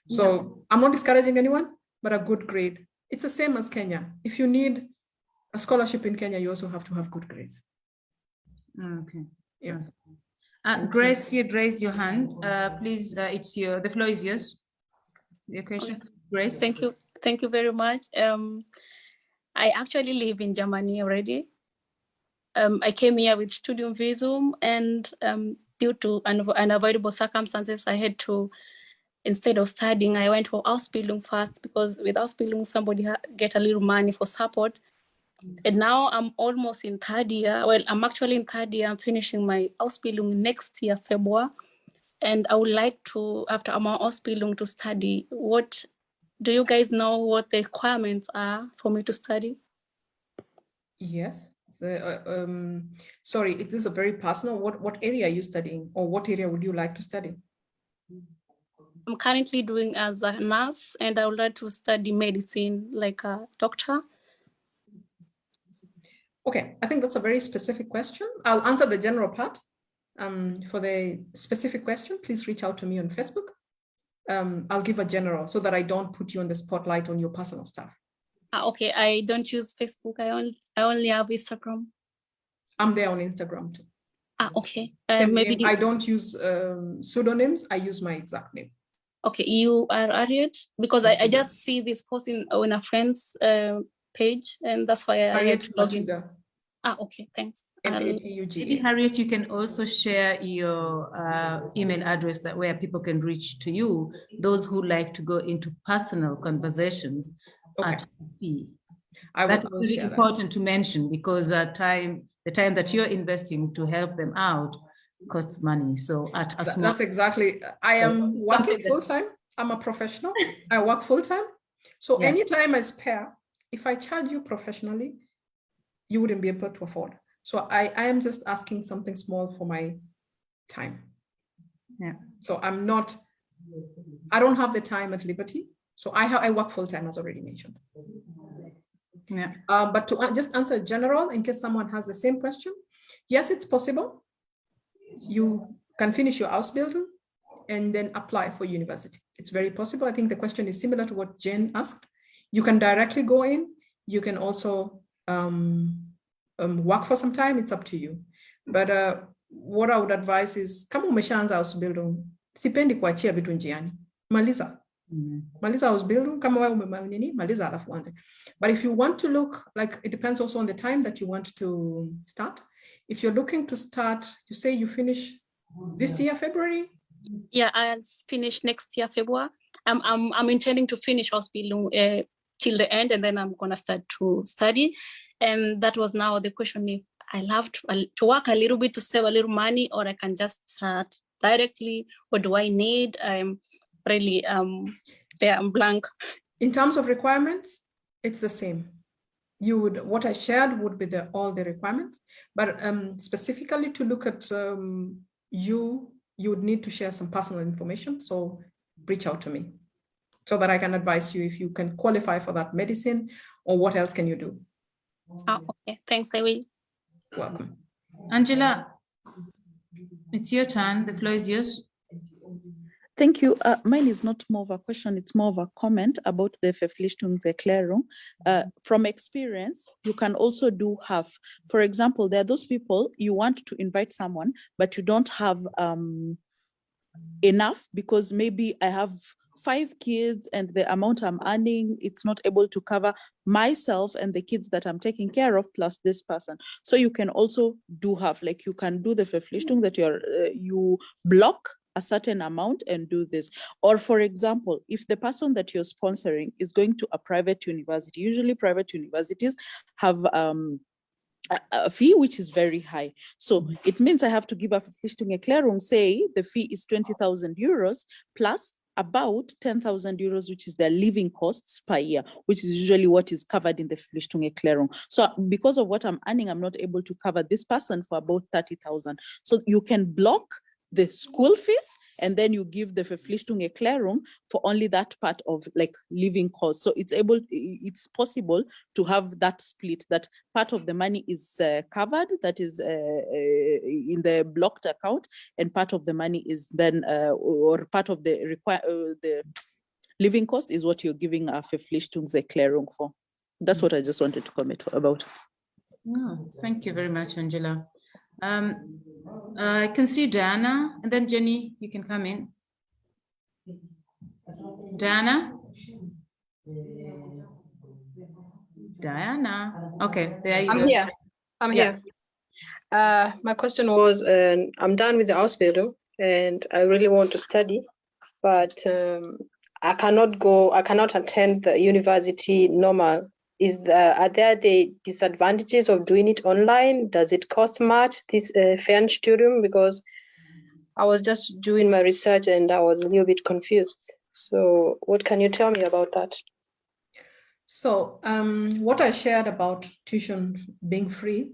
So I'm not discouraging anyone, but a good grade. It's the same as Kenya. If you need a scholarship in Kenya, you also have to have good grades. Okay. Yes. Grace, you raised your hand. Please, the floor is yours. Your question, Grace. Thank you very much. I actually live in Germany already. I came here with Studium Visum, and due to unavoidable circumstances, I had to, instead of studying, I went for Ausbildung first, because with Ausbildung, somebody get a little money for support. And now I'm almost in third year. Well, I'm actually in third year. I'm finishing my Ausbildung next year, February. And I would like to, after my Ausbildung, to study. What do you guys know what the requirements are for me to study? Yes. Sorry, it is a very personal. What area are you studying, or what area would you like to study? I'm currently doing as a nurse, and I would like to study medicine, like a doctor. Okay, I think that's a very specific question. I'll answer the general part. For the specific question, please reach out to me on Facebook. I'll give a general so that I don't put you on the spotlight on your personal stuff. Okay, I don't use Facebook. I only have Instagram. I'm there on Instagram too. Okay. Maybe I don't use pseudonyms. I use my exact name. Okay, you are Harriet? Because I just see this post on a friend's page, and that's why I had to log in. Okay, thanks. Maybe Harriet, you can also share your email address that where people can reach to you, those who like to go into personal conversations at a fee. That's really important to mention, because the time that you're investing to help them out costs money. So at a small, that's exactly, I am working full-time. I'm a professional. I work full-time. So anytime I spare, if I charge you professionally, you wouldn't be able to afford. So I am just asking something small for my time. Yeah. So I don't have the time at Liberty. So I work full-time, as already mentioned. Yeah. But to just answer general, in case someone has the same question, yes, it's possible. You can finish your Ausbildung and then apply for university. It's very possible. I think the question is similar to what Jen asked. You can directly go in. You can also work for some time. It's up to you. But what I would advise is, kama umeshaanza Ausbildung, sipendi kuachia vitu njiani. Maliza. Maliza Ausbildung, kama wewe umemanini, maliza alafu uanze. But if you want to look, like, it depends also on the time that you want to start. If you're looking to start, you say you finish this year, February? Yeah, I'll finish next year, February. I'm intending to finish Ausbildung till the end, and then I'm gonna start to study. And that was now the question: if I love to work a little bit to save a little money, or I can just start directly. What do I need? I'm really I'm blank. In terms of requirements, it's the same. What I shared would be all the requirements, but specifically to look at you would need to share some personal information. So reach out to me so that I can advise you if you can qualify for that medicine, or what else can you do. Okay, thanks, I will. Welcome. Angela, it's your turn. The floor is yours. Thank you. Mine is not more of a question, it's more of a comment about the Verpflichtungserklärung. From experience, you can also do half. For example, there are those people you want to invite someone, but you don't have enough, because maybe I have 5 kids and the amount I'm earning, it's not able to cover myself and the kids that I'm taking care of plus this person. So you can also do half, like you can do the Verpflichtung that you block a certain amount and do this. Or for example, if the person that you're sponsoring is going to a private university, usually private universities have a fee which is very high. So it means I have to give a Verpflichtungserklärung, say the fee is 20,000 euros plus about 10,000 euros, which is their living costs per year, which is usually what is covered in the Verpflichtungserklärung. So because of what I'm earning, I'm not able to cover this person for about 30,000. So you can block the school fees, and then you give the Verpflichtungserklärung for only that part of like living costs. So it's possible to have that split, that part of the money is covered, that is in the blocked account, and part of the money is then, or part of the living cost is what you're giving a Verpflichtungserklärung for. That's what I just wanted to comment about. No, thank you very much, Angela. I can see Diana, and then Jenny, you can come in. Diana? Diana. Okay, there you go. I'm here. My question was, I'm done with the Ausbildung and I really want to study, but I cannot attend the university normal. Are there the disadvantages of doing it online? Does it cost much, this Fernstudium? Because I was just doing my research and I was a little bit confused. So what can you tell me about that? So what I shared about tuition being free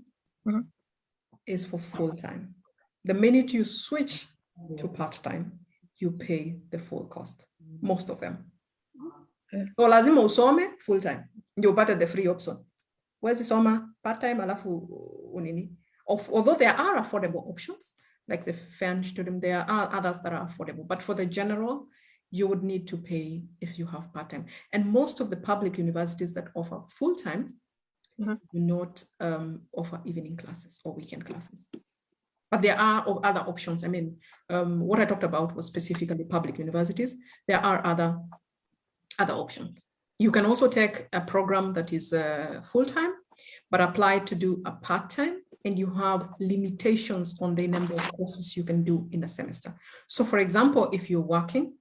is for full-time. The minute you switch to part-time, you pay the full cost, most of them. So lazima usome full-time, ndio upate the free option. Where's soma part-time alafu unini? Although there are affordable options, like the Fernstudium, there are others that are affordable, but for the general, you would need to pay if you have part-time. And most of the public universities that offer full-time do not offer evening classes or weekend classes. But there are other options. I mean, what I talked about was specifically public universities. There are other options. You can also take a program that is full-time, but apply to do a part-time, and you have limitations on the number of courses you can do in a semester. So for example, if you're working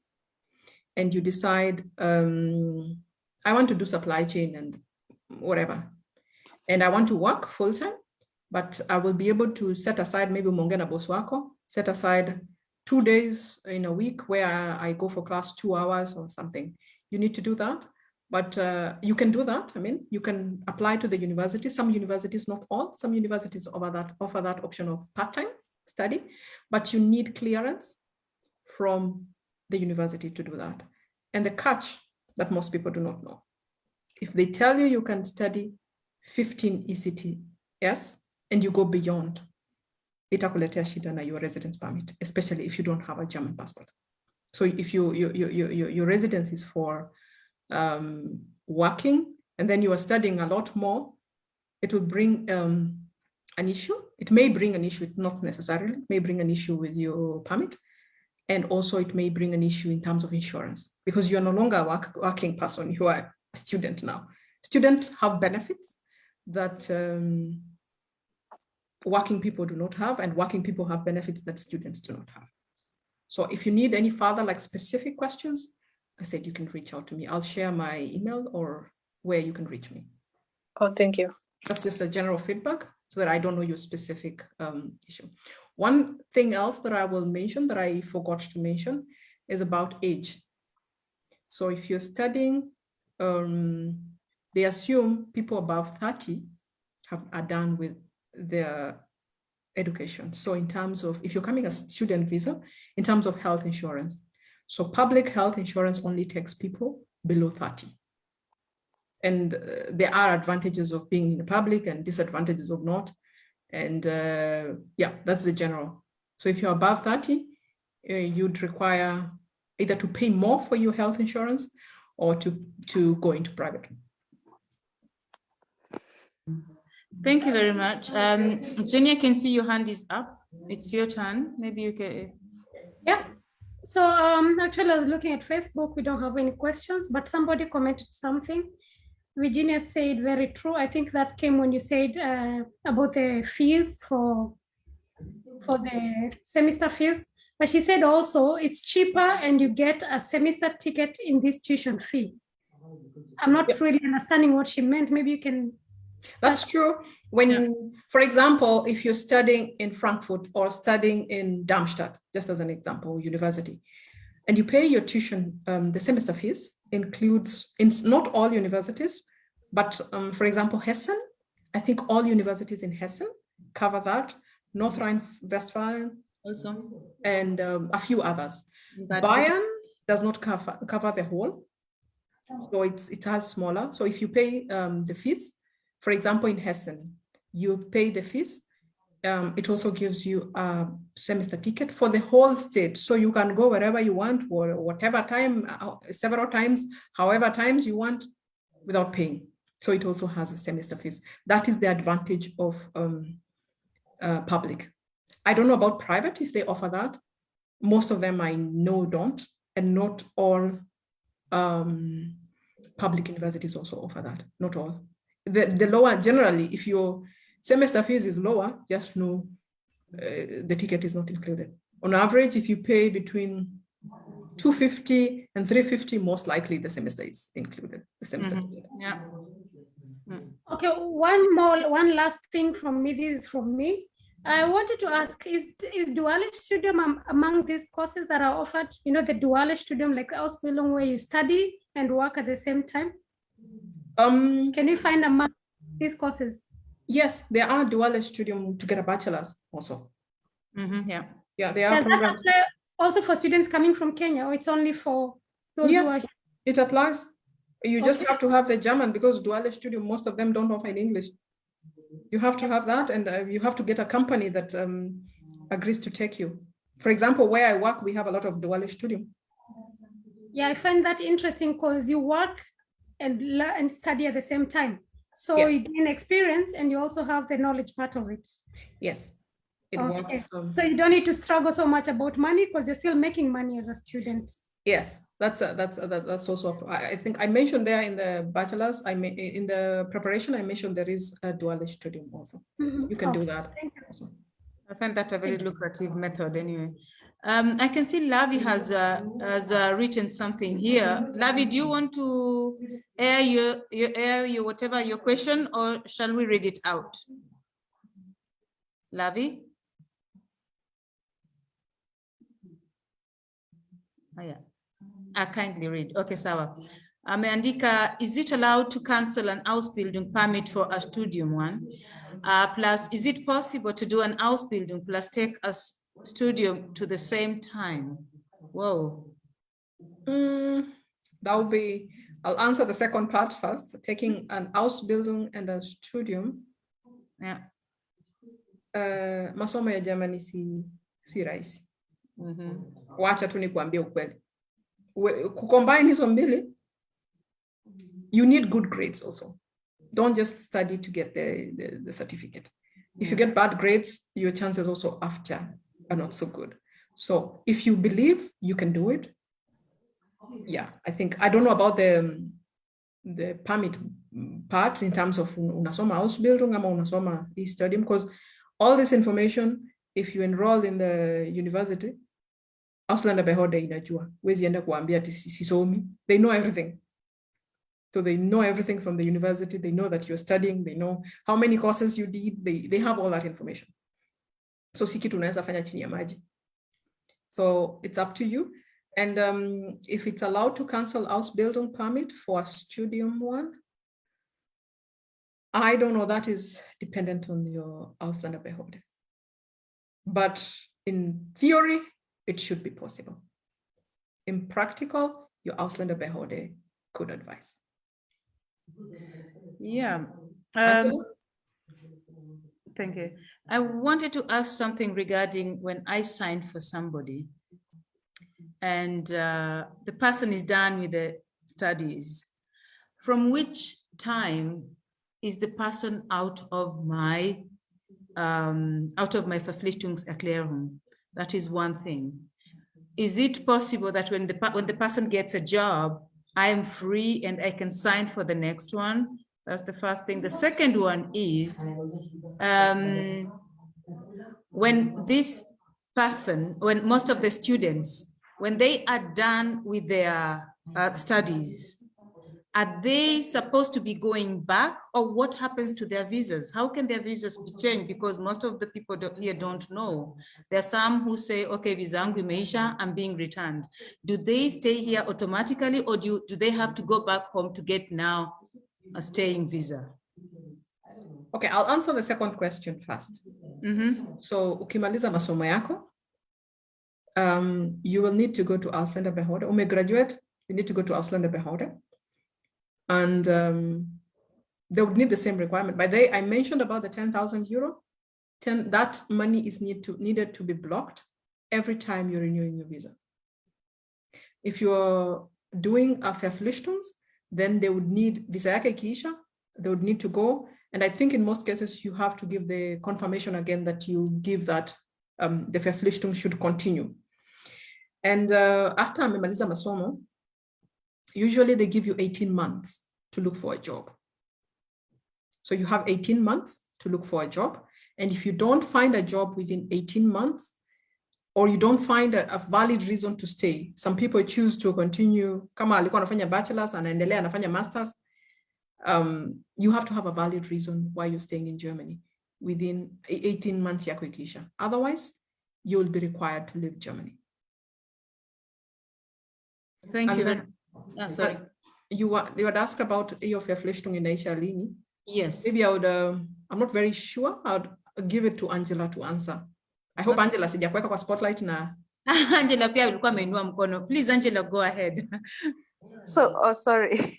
and you decide, I want to do supply chain and whatever, and I want to work full-time, but I will be able to set aside, maybe Mongena Boswako, set aside 2 days in a week where I go for class 2 hours or something. You need to do that, but you can do that. I mean, you can apply to the university. Some universities, not all, some universities offer that option of part-time study, but you need clearance from the university to do that. And the catch that most people do not know, if they tell you you can study 15 ECTS and you go beyond, itakuletea shida na your residence permit, especially if you don't have a German passport. So if your residence is for working, and then you are studying a lot more, it will bring an issue. It may bring an issue, not necessarily, it may bring an issue with your permit. And also it may bring an issue in terms of insurance, because you're no longer a working person, you are a student now. Students have benefits that working people do not have, and working people have benefits that students do not have. So if you need any further like specific questions, I said you can reach out to me. I'll share my email or where you can reach me. Oh, thank you. That's just a general feedback so that I don't know your specific issue. One thing else that I will mention that I forgot to mention is about age. So if you're studying, they assume people above 30 are done with their education. So in terms of, if you're coming as student visa, in terms of health insurance, so public health insurance only takes people below 30. And there are advantages of being in the public and disadvantages of not. And yeah, that's the general. So if you're above 30, you'd require either to pay more for your health insurance or to go into private. Thank you very much. Jenny, I can see your hand is up. It's your turn. Maybe you can. Yeah. So actually, I was looking at Facebook. We don't have any questions, but somebody commented something. Virginia said very true. I think that came when you said about the fees for the semester fees. But she said also it's cheaper and you get a semester ticket in this tuition fee. I'm not really understanding what she meant. Maybe you can. That's true. When, for example, if you're studying in Frankfurt or studying in Darmstadt, just as an example, university, and you pay your tuition, the semester fees includes, in not all universities, but for example, Hessen, I think all universities in Hessen cover that, North Rhine-Westphalia Also, and a few others. But Bayern does not cover the whole, so it's as smaller. So if you pay the fees, for example, in Hessen, you pay the fees. It also gives you a semester ticket for the whole state. So you can go wherever you want, or whatever time, several times, however times you want, without paying. So it also has a semester fees. That is the advantage of public. I don't know about private, if they offer that. Most of them I know don't, and not all public universities also offer that, not all. The lower, generally, if you're Semester fees is lower, just know the ticket is not included. On average, if you pay between 250 and 350, most likely the semester is included. The semester ticket. Yeah. Okay, one last thing from me. This is from me. I wanted to ask: Is dual studium among these courses that are offered? You know, the dual studium, like Ausbildung, where you study and work at the same time. Can you find among these courses? Yes, there are dual studium to get a bachelor's also. Yeah. Yeah, there are Does that programs. apply also for students coming from Kenya, or it's only for those who are? Yes, it applies. You just Okay. have to have the German, because dual studium, most of them don't offer in English. You have to have that, and you have to get a company that agrees to take you. For example, where I work, we have a lot of dual studium. Yeah, I find that interesting because you work and learn and study at the same time. So Yes. you gain experience and you also have the knowledge part of it. Yes, it Okay. works. So you don't need to struggle so much about money because you're still making money as a student. Yes, that's also. I think I mentioned there in the bachelor's. In the preparation, I mentioned there is a dual studium also. You can do that. Thank you. Also. I find that a very lucrative method anyway. I can see Lavi has written something here. Lavi, do you want to air your whatever your question, or shall we read it out? Lavi? Oh, yeah. I kindly read. Okay, sawa. Ameandika, is it allowed to cancel an Ausbildung permit for a studium one? Plus, is it possible to do an Ausbildung plus take a studium to the same time? Whoa. That will be, I'll answer the second part first. Taking an Ausbildung and a studium. Yeah. Masomo ya Germany si rahisi. Wacha tu nikuambie ukweli. Kucombine hizo mbili, you need good grades also. Don't just study to get the certificate. If you get bad grades, your chances also after are not so good. So if you believe you can do it, yeah, I don't know about the permit part in terms of unasoma Ausbildung ama unasoma studium, because all this information, if you enroll in the university, Ausländerbehörde inajua. Wezi enda kuambia ati sisomi. They know everything. So they know everything from the university. They know that you're studying. They know how many courses you did. They have all that information. So si kitu unaweza fanya chini ya maji. So it's up to you. And if it's allowed to cancel Ausbildung permit for a studium one, I don't know. That is dependent on your Ausländerbehörde. But in theory, it should be possible. In practical, your Ausländerbehörde could advise. Yeah. Thank you. I wanted to ask something regarding when I sign for somebody and the person is done with the studies. From which time is the person out of my Verpflichtungserklärung? That is one thing. Is it possible that when the person gets a job, I am free and I can sign for the next one? That's the first thing. The second one is when this person, when most of the students, when they are done with their studies, are they supposed to be going back, or what happens to their visas? How can their visas be changed? Because most of the people here don't know. There are some who say, okay, visa yangu imeisha, I'm being returned. Do they stay here automatically, or do they have to go back home to get now a staying visa? Okay, I'll answer the second question first. So ukimaliza masomo yako, you will need to go to Ausländerbehörde. Umegraduate, you need to go to Ausländerbehörde. And they would need the same requirement. By the way, I mentioned about the 10,000 euro. That money is needed to be blocked every time you're renewing your visa. If you're doing a Verpflichtung, then they would need visa yake ikiisha, they would need to go. And I think in most cases, you have to give the confirmation again that you give that the Verpflichtung should continue. And after amemaliza masomo, usually they give you 18 months to look for a job. So you have 18 months to look for a job. And if you don't find a job within 18 months, or you don't find a valid reason to stay, some people choose to continue, kama alikuwa anafanya bachelor's, anaendelea anafanya master's, you have to have a valid reason why you're staying in Germany within 18 months yako ikiisha. Otherwise, you will be required to leave Germany. Thank you. Then, sorry. You had asked about your Verpflichtung inaisha lini. Yes. Maybe I would, I'm not very sure. I would give it to Angela to answer. I hope Angela sijakuweka kwa spotlight na. Angela pia ulikuwa ameinua mkono. Please, Angela, go ahead. So, oh, sorry.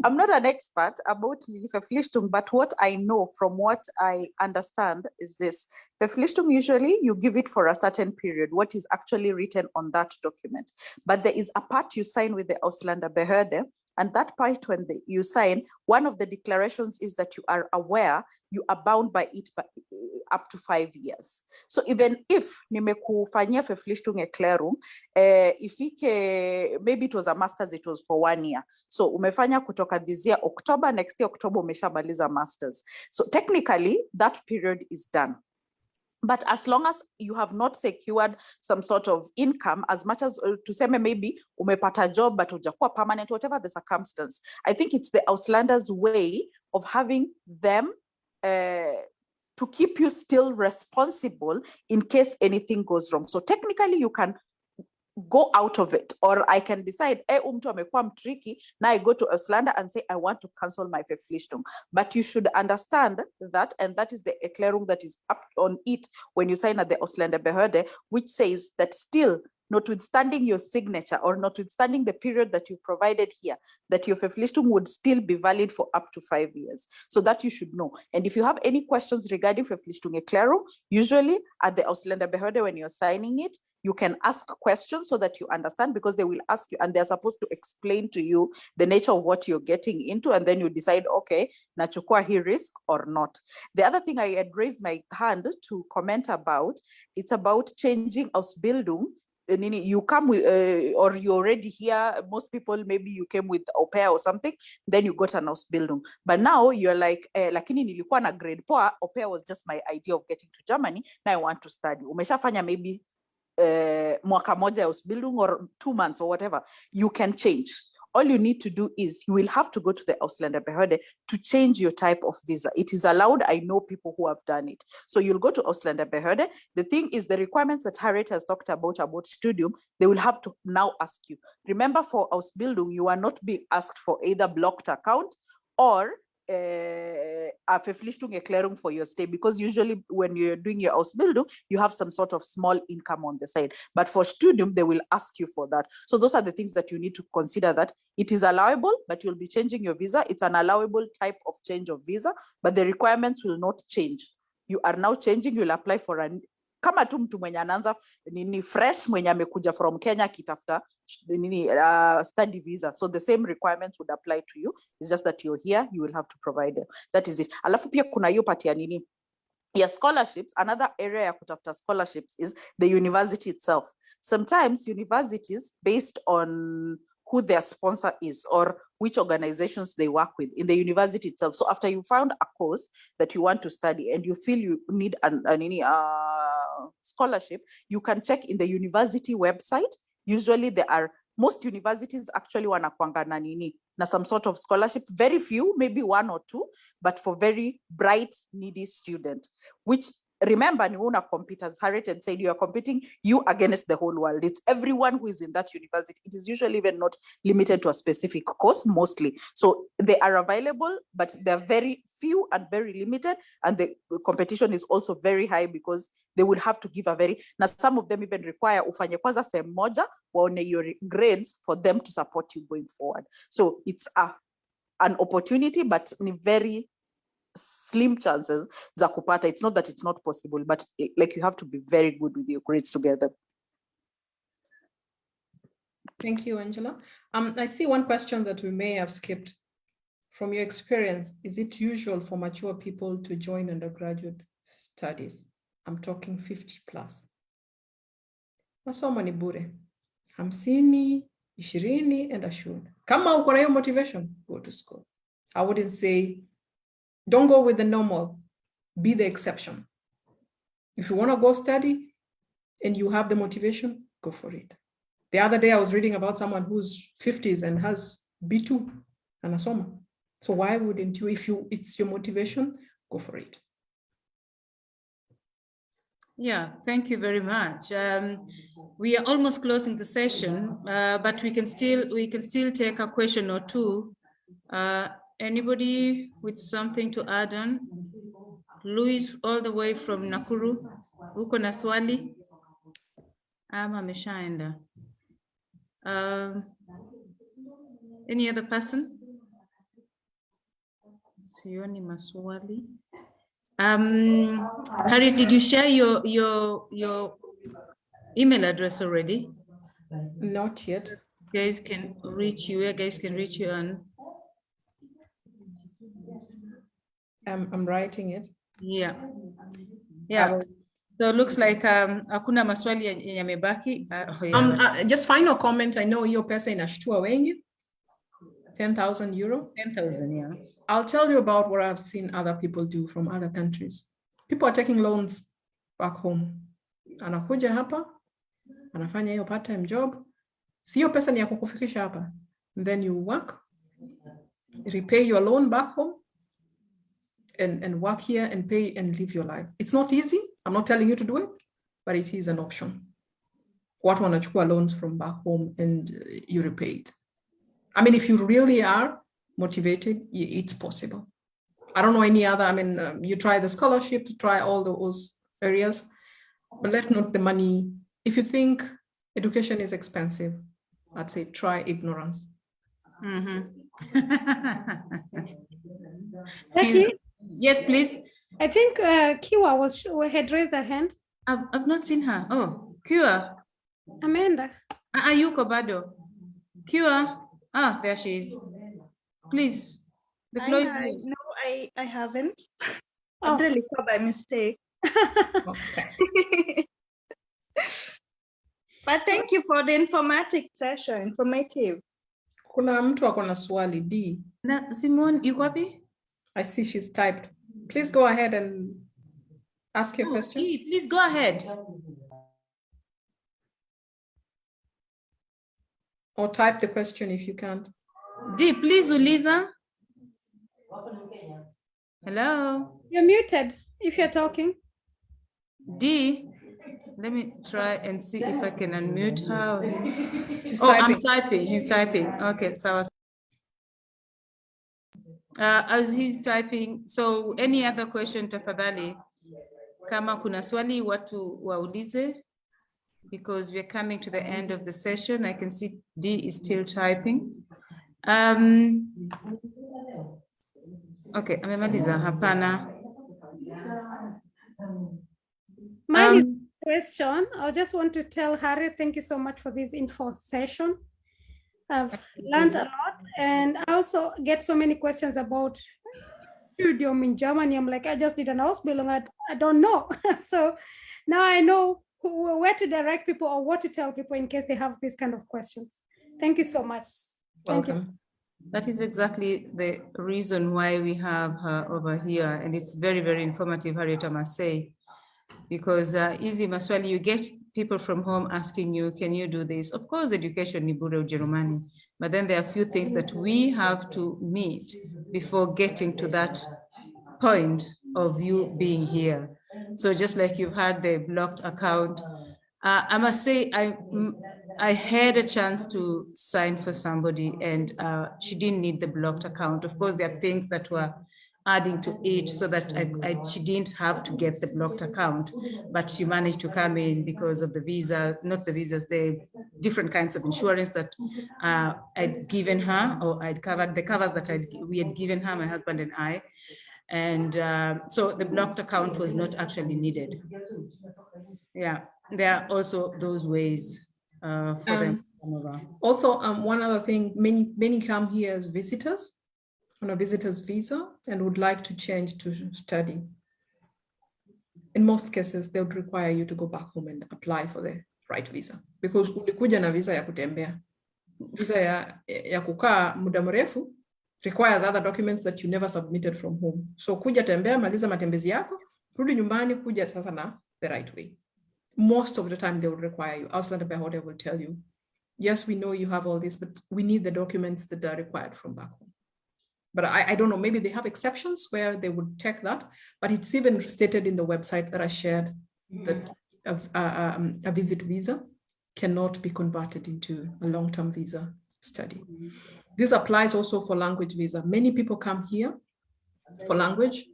I'm not an expert about Verpflichtung, but what I know from what I understand is this. Verpflichtung, usually you give it for a certain period, what is actually written on that document. But there is a part you sign with the Ausländerbehörde, and that part when you sign, one of the declarations is that you are aware you are bound by it up to 5 years. So even if nimekufanyia Verpflichtung Erklärung, maybe it was a master's, it was for 1 year. So umefanya kutoka this year October, next year October umeshamaliza masters. So technically that period is done. But as long as you have not secured some sort of income, as much as to say maybe umepata job but hujakuwa permanent, whatever the circumstance, I think it's the Auslander's way of having them to keep you still responsible in case anything goes wrong. So technically you can go out of it, or I can decide, mtu amekuwa mtricky, now I go to Auslander and say, I want to cancel my Verpflichtung. But you should understand that, and that is the Erklärung that is up on it when you sign at the Ausländerbehörde, which says that still, notwithstanding your signature or notwithstanding the period that you provided here, that your Verpflichtung would still be valid for up to 5 years. So that you should know. And if you have any questions regarding Verpflichtung Erklärung, usually at the Ausländerbehörde when you're signing it, you can ask questions so that you understand, because they will ask you and they're supposed to explain to you the nature of what you're getting into, and then you decide, okay, nachukua hii risk or not. The other thing I had raised my hand to comment about, it's about changing Ausbildung. You come with, or you're already here, most people, maybe you came with au pair or something, then you got an Ausbildung. But now you're like, lakini nilikuwa na grade poa, au pair was just my idea of getting to Germany, now I want to study. Umeshafanya maybe mwaka moja ya Ausbildung or 2 months or whatever, you can change. All you need to do is you will have to go to the Ausländerbehörde to change your type of visa. It is allowed. I know people who have done it. So you'll go to Ausländerbehörde. The thing is, the requirements that Harriet has talked about Studium, they will have to now ask you. Remember, for Ausbildung, you are not being asked for either blocked account or a Verpflichtung Erklärung for your stay, because usually when you're doing your Ausbildung, you have some sort of small income on the side. But for Studium, they will ask you for that. So those are the things that you need to consider, that it is allowable, but you'll be changing your visa. It's an allowable type of change of visa, but the requirements will not change. You are now changing, you'll apply for an kama tu mtu mwenye anaanza nini fresh mwenye amekuja from Kenya kitafuta nini study visa. So the same requirements would apply to you. It's just that you're here, you will have to provide them. That is it. Alafu pia kuna hiyo part ya nini ya scholarships. Another area ya kutafuta scholarships is the university itself. Sometimes universities, based on who their sponsor is or which organizations they work with in the university itself. So after you found a course that you want to study and you feel you need a scholarship, you can check in the university website. Usually there are, most universities actually wanakuanga na nini na some sort of scholarship, very few, maybe 1 or 2, but for very bright, needy student, which remember, ni una compete, as Harriet said, you are competing you against the whole world. It's everyone who is in that university. It is usually even not limited to a specific course, mostly. So they are available, but they're very few and very limited. And the competition is also very high because they would have to give a very, now some of them even require ufanye kwanza sem moja waone your grades for them to support you going forward. So it's an opportunity, but very slim chances za kupata. It's not that it's not possible, but like you have to be very good with your grades together. Thank you, Angela. I see one question that we may have skipped. From your experience, is it usual for mature people to join undergraduate studies? I'm talking 50 plus. Masomo ni bure. 50, 20, and shule. Kama uko na hiyo motivation, go to school. I wouldn't say don't go with the normal be the exception. If you want to go study and you have the motivation, go for it. The other day I was reading about someone who's 50s and has B2 and anasoma. So why wouldn't you, if it's your motivation, go for it. Yeah, thank you very much. We are almost closing the session, but we can still take a question or two. Anybody with something to add on? Louis, all the way from Nakuru. Uko na swali? Ama ameshaenda. Any other person? Sioni maswali. Harriet, did you share your email address already? Not yet. Guys can reach you. Where guys can reach you on? I'm writing it. Yeah. Yeah. So it looks like hakuna maswali yamebaki. Yeah. Just final comment. I know hiyo pesa inashtua wengi. 10,000 euro. 10,000, yeah. I'll tell you about what I've seen other people do from other countries. People are taking loans back home. Anakuja hapa, anafanya hiyo part-time job. Sio pesa ni ya kukufikisha hapa. And then you work, repay your loan back home, and work here and pay and live your life. It's not easy. I'm not telling you to do it, but it is an option. Watu wanachukua loans from back home and you repay it. I mean, if you really are motivated, it's possible. I don't know any other, I mean, you try the scholarship, try all those areas, but let not the money, if you think education is expensive, I'd say try ignorance. Becky? Yes, please. I think Kiwa had raised her hand. I've not seen her. Oh, Kiwa. Amanda. Ayuko bado. Kiwa. Ah, there she is. Please, the floor is yours. No, I haven't. Oh. I really saw by mistake. But thank you for the informative session. Informative. Kuna mtu ako na swali D. Na Simone, yuko wapi? I see she's typed. Please go ahead and ask your question. D, please go ahead. Or type the question if you can't. D, please, Uliza. Hello. You're muted if you're talking. D, let me try and see if I can unmute her. He's Oh, typing. I'm typing. He's typing. Okay, so as he's typing, so any other question tafadhali? Kama kuna swali watu waulize, because we're coming to the end of the session. I can see D is still typing. Okay, amemaliza hapana. Mine is a question. I just want to tell Harriet, thank you so much for this info session. I've learned a lot, and I also get so many questions about studium in Germany. I'm like, I just did an Ausbildung. I don't know. So now I know where to direct people or what to tell people in case they have these kind of questions. Thank you so much. Thank Welcome. you. That is exactly the reason why we have her over here. And it's very, very informative, Harriet, I must say. Because easy maswali, you get people from home asking you, can you do this? Of course, education ni bure Ujerumani, but then there are a few things that we have to meet before getting to that point of you being here. So just like you've had the blocked account, I must say, I had a chance to sign for somebody and she didn't need the blocked account. Of course, there are things that were adding to it so that she didn't have to get the blocked account, but she managed to come in because of the visa, not the visas, the different kinds of insurance that I'd given her, or I'd covered, the covers that we had given her, my husband and I. And so the blocked account was not actually needed. Yeah, there are also those ways for them. Also, one other thing, many come here as visitors on a visitor's visa and would like to change to study. In most cases, they would require you to go back home and apply for the right visa, because ulikuja na visa ya kutembea. Visa ya kukaa muda mrefu requires other documents that you never submitted from home. So kuja tembea, maliza matembezi yako, rudi nyumbani kuja sasa na the right way. Most of the time they will require you. Ausländerbehörde will tell you, yes, we know you have all this, but we need the documents that are required from back home. But I don't know, maybe they have exceptions where they would check that, but it's even stated in the website that I shared that a visit visa cannot be converted into a long-term visa study. This applies also for language visa. Many people come here for language.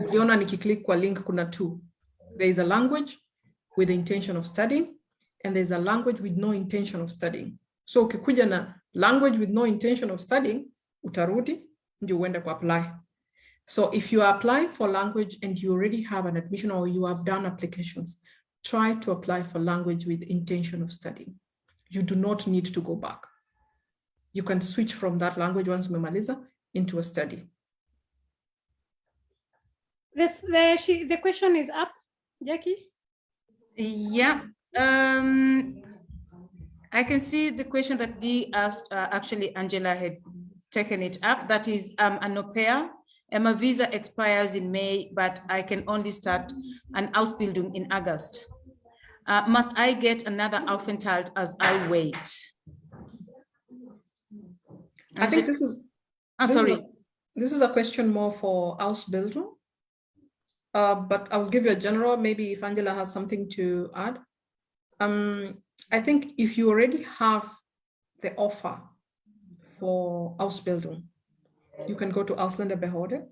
Uliona nikiklik kwa link kuna two. There is a language with the intention of studying, and there's a language with no intention of studying. So ukikuja na language with no intention of studying, utarudi ndio uende ku apply. So if you are applying for language and you already have an admission or you have done applications, try to apply for language with intention of studying. You do not need to go back. You can switch from that language once umemaliza into a study. The question is up, Jackie. Yeah. I can see the question that Dee asked. Actually, Angela had taken it up. That is an au pair. My visa expires in May, but I can only start an Ausbildung in August. Must I get another Aufenthalt as I wait? I think this is. This is a question more for Ausbildung. But I'll give you a general, maybe if Angela has something to add. I think if you already have the offer for Ausbildung, you can go to Ausländerbehörde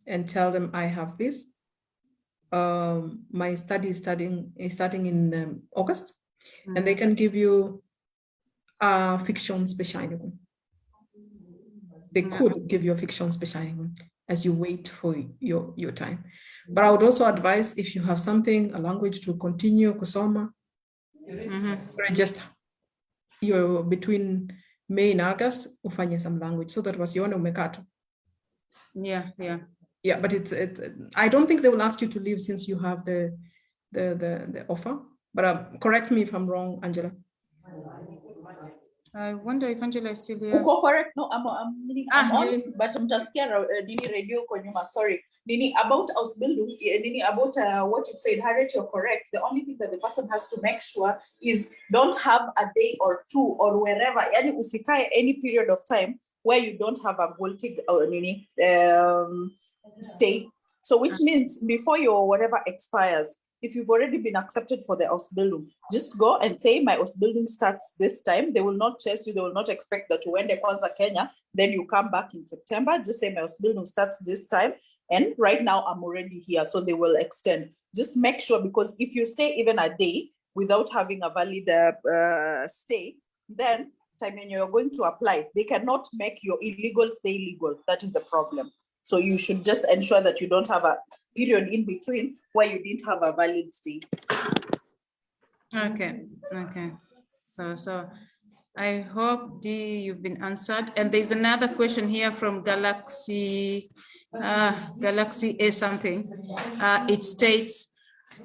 and tell them I have this. My study is starting in August, and they can give you a Fiktionsbescheinigung. They could give you a Fiktionsbescheinigung as you wait for your time. But I would also advise, if you have something, a language to continue kusoma, register. You're between May and August, ufanye some language so that wasione umekata. Yeah. But I don't think they will ask you to leave since you have the offer. But correct me if I'm wrong, Angela. I wonder if Angela is still here. Correct. No, I'm on, but I'm just scared. Nini radio konyuma. Sorry. Nini about Ausbildung. Nini about what you said, Harriet. You're correct. The only thing that the person has to make sure is don't have a day or two or wherever. Yani usikae any period of time where you don't have a gültig stay. So which means before your whatever expires, if you've already been accepted for the Ausbildung, just go and say my Ausbildung starts this time. They will not chase you. They will not expect that you went to Kwanzaa Kenya, then you come back in September. Just say my Ausbildung starts this time. And right now I'm already here. So they will extend. Just make sure, because if you stay even a day without having a valid stay, then time when you're going to apply, they cannot make your illegal stay legal. That is the problem. So you should just ensure that you don't have a period in between where you didn't have a valid stay. Okay. So I hope Dee, you've been answered. And there's another question here from Galaxy A something. It states,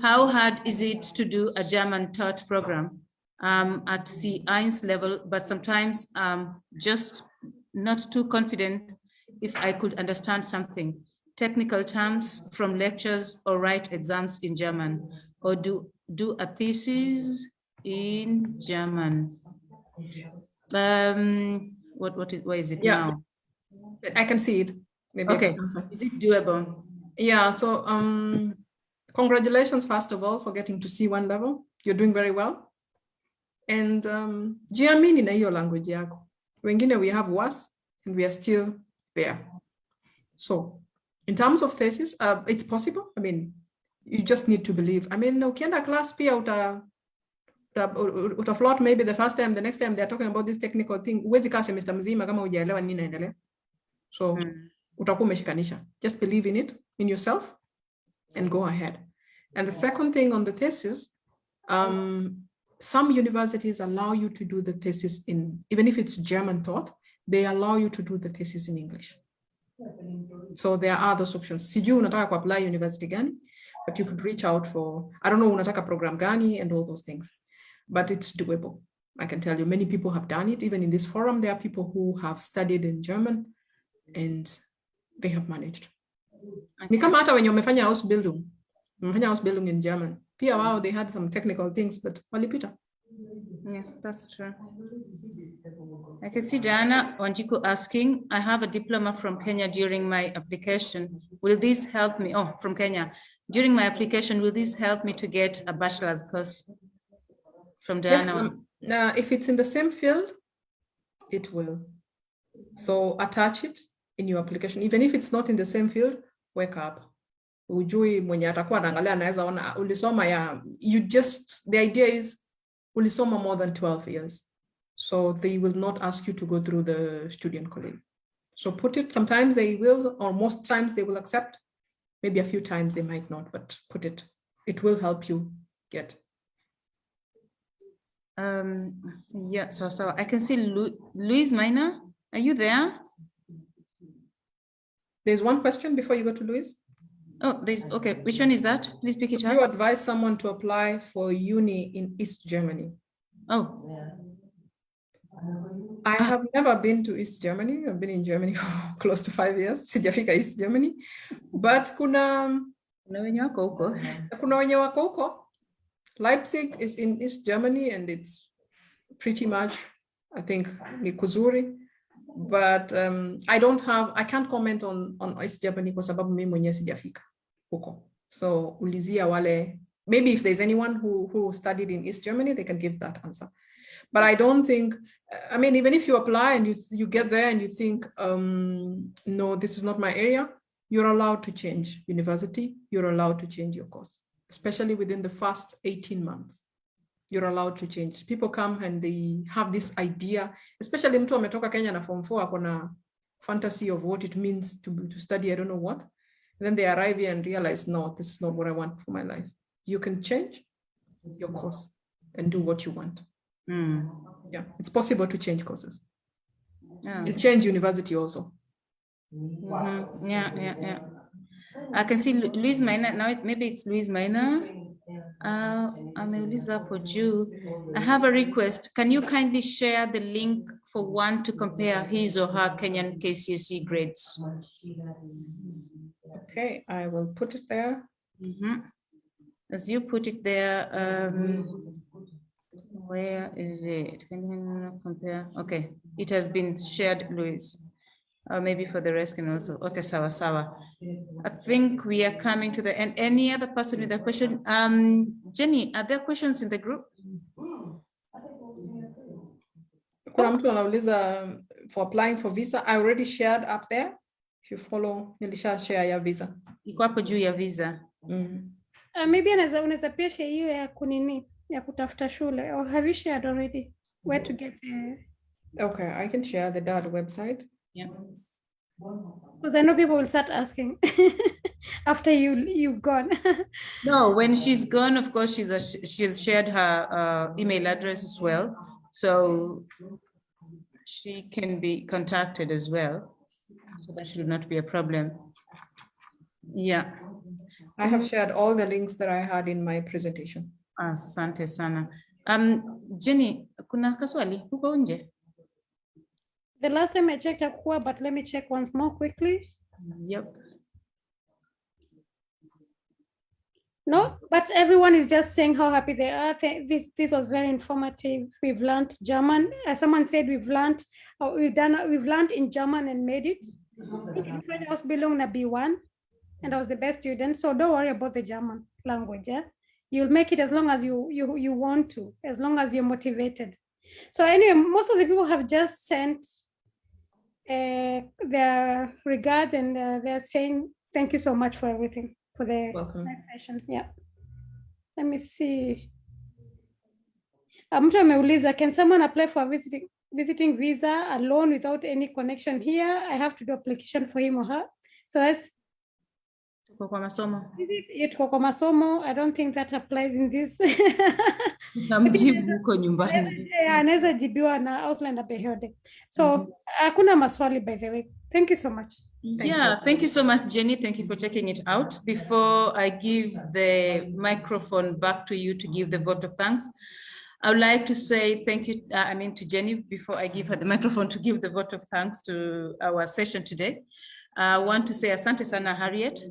how hard is it to do a German TOEFL program at C1 level, but sometimes just not too confident if I could understand something, technical terms from lectures or write exams in German, or do a thesis in German. Where is it now? I can see it. Maybe okay. Is it doable? Yeah, so congratulations, first of all, for getting to C1 level. You're doing very well. And jiamini na hiyo language yako. Wengine we have worse and we are still there. So in terms of thesis, it's possible. I mean, you just need to believe. I mean, ukienda class pia uta float maybe the first time, the next time they're talking about this technical thing. Uwezi kaa semester mzima kama hujaelewa nini inaendelea. So utakuwa umeshikanisha. Just believe in it, in yourself, and go ahead. And the second thing on the thesis, some universities allow you to do the thesis in, even if it's German taught, they allow you to do the thesis in English. So there are those options. Sijui unataka ku apply university gani, but you could reach out for, I don't know, unataka program gani and all those things. But it's doable. I can tell you, many people have done it. Even in this forum, there are people who have studied in German and they have managed. Ni kama hata wenye umefanya Ausbildung, house building in German. Pia wao, they had some technical things, but walipita. Yeah, that's true. I can see Diana Wanjiku asking, I have a diploma from Kenya during my application. Will this help me? Oh, from Kenya. During my application, will this help me to get a bachelor's course? From Diana. Yes, if it's in the same field, it will. So attach it in your application. Even if it's not in the same field, wake up. Ujui mwenye atakuwa anaangalia anaweza ona ulisoma ya, the idea is ulisoma more than 12 years. So they will not ask you to go through the student college. So put it, sometimes they will, or most times they will accept. Maybe a few times they might not, but put it. It will help you get. Yeah, so I can see Louise Minor. Are you there? There's one question before you go to Louise. Oh, there's, okay. Which one is that? Please pick it up. You advise someone to apply for uni in East Germany. Oh. I have never been to East Germany. I've been in Germany for close to 5 years. Sijafika East Germany. But kuna wenye wako huko. Leipzig is in East Germany and it's pretty much, I think, ni kuzuri. But I can't comment on East Germany kwa sababu mimi mwenyewe sijafika huko. So ulizia wale, maybe if there's anyone who studied in East Germany, they can give that answer. But I don't think, I mean, even if you apply and you get there and you think, no, this is not my area, you're allowed to change university. You're allowed to change your course, especially within the first 18 months. You're allowed to change. People come and they have this idea, especially mtu ametoka Kenya na form 4 akona fantasy of what it means to study, I don't know what. And then they arrive here and realize, no, this is not what I want for my life. You can change your course and do what you want. Yeah, it's possible to change courses. Yeah. And change university also. Yeah. I can see Louise Minor. Now maybe it's Louise Minor. Ameuliza hapo juu. I have a request. Can you kindly share the link for one to compare his or her Kenyan KCSE grades? Okay, I will put it there. As you put it there, where is it? Can you compare? Okay, it has been shared, Louise. Maybe for the rest can also. Okay, sawa. I think we are coming to the end. Any other person with a question? Jenny, are there questions in the group? Kuna mtu anauliza for applying for visa. I already shared up there. If you follow, nilisha share ya visa. Iko hapo juu ya visa. Maybe unaweza pia share hiyo ya kunini ya kutafuta shule, or have you shared already where to get the... Okay, I can share the DAD website. Yeah. Because I know people will start asking after you've gone. No, when she's gone, of course, she has shared her email address as well, so she can be contacted as well. So that should not be a problem. Yeah. I have shared all the links that I had in my presentation. Asante sana. Jenny, kuna kaswali huko nje? The last time I checked hakuwa, but let me check once more quickly. Yep. No, but everyone is just saying how happy they are. This was very informative. We've learned German. As someone said, we've learned in German and made it. I was belong to B1 and I was the best student. So don't worry about the German language. Yeah? You'll make it as long as you want to, as long as you're motivated. So anyway, most of the people have just sent their regards and they're saying thank you so much for everything, for the nice session. Yeah. Let me see. Mtu ameuliza, can someone apply for a visiting visa alone without any connection here? I have to do application for him or her. So that's tuko kwa masomo. Tuko kwa masomo. I don't think that applies in this. Utamjibu huko nyumbani. Anaweza jibiwa na Ausländer Behörde. So hakuna maswali, by the way. Thank you so much. Thank you so much, Jenny. Thank you for checking it out. Before I give the microphone back to you to give the vote of thanks, I would like to say thank you, to Jenny, before I give her the microphone to give the vote of thanks to our session today. I want to say asante sana, Harriet.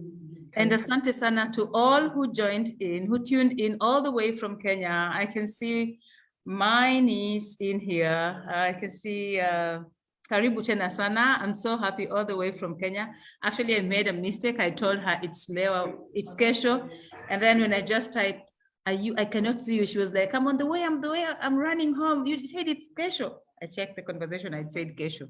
And asante sana to all who joined in, who tuned in all the way from Kenya. I can see my niece in here. I can see Karibu tena sana. I'm so happy all the way from Kenya. Actually, I made a mistake. I told her it's Kesho. And then when I just typed, I cannot see you. She was like, I'm on the way, I'm running home. You said it's Kesho. I checked the conversation, I said Kesho.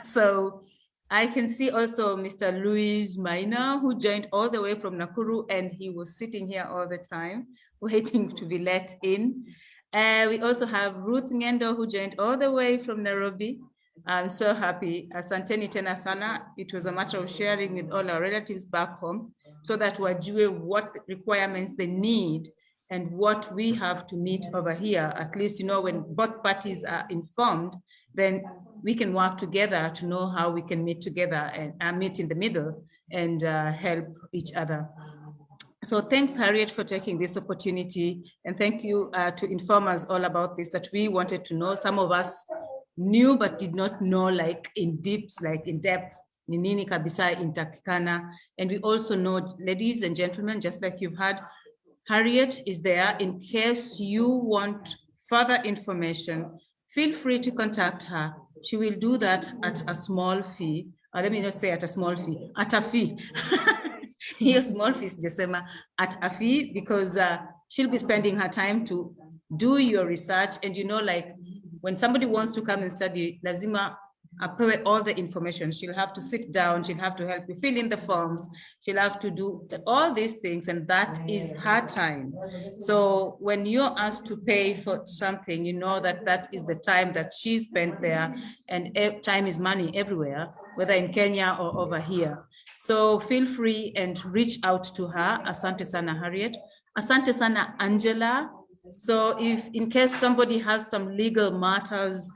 So I can see also Mr. Louis Maina, who joined all the way from Nakuru, and he was sitting here all the time, waiting to be let in. We also have Ruth Ngendo, who joined all the way from Nairobi. I'm so happy. Asanteni tena sana. It was a matter of sharing with all our relatives back home so that wajue what requirements they need and what we have to meet over here. At least, you know, when both parties are informed, then we can work together to know how we can meet together and meet in the middle and help each other. So thanks, Harriet, for taking this opportunity. And thank you to inform us all about this, that we wanted to know. Some of us knew, but did not know like in depth, ni nini kabisa intakikana. And we also know, ladies and gentlemen, just like you've had, Harriet is there in case you want further information. Feel free to contact her. She will do that at a small fee. Or let me not say at a small fee, at a fee. Here, small fees, Jesema, at a fee, because she'll be spending her time to do your research. And you know, like when somebody wants to come and study, lazima apewe all the information. She'll have to sit down, she'll have to help you fill in the forms, she'll have to do all these things, and that is her time. So when you're asked to pay for something, you know that that is the time that she spent there, and time is money everywhere, whether in Kenya or over here. So feel free and reach out to her. Asante sana, Harriet. Asante sana, Angela. So if in case somebody has some legal matters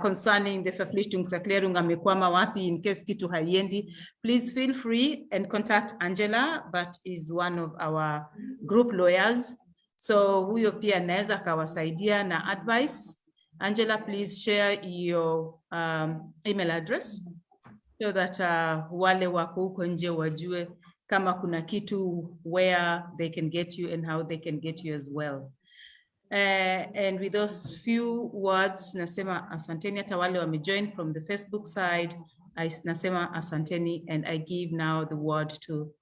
concerning the Verpflichtungserklärung amekwama wapi, in case kitu haiendi, please feel free and contact Angela. That is one of our group lawyers. So huyo pia anaweza kawasaidia na advice. Angela, please share your email address so that wale wako huko nje wajue kama kuna kitu where they can get you and how they can get you as well. And with those few words, nasema asanteni hata wale wamejoin from the Facebook side. Nasema asanteni, and I give now the word to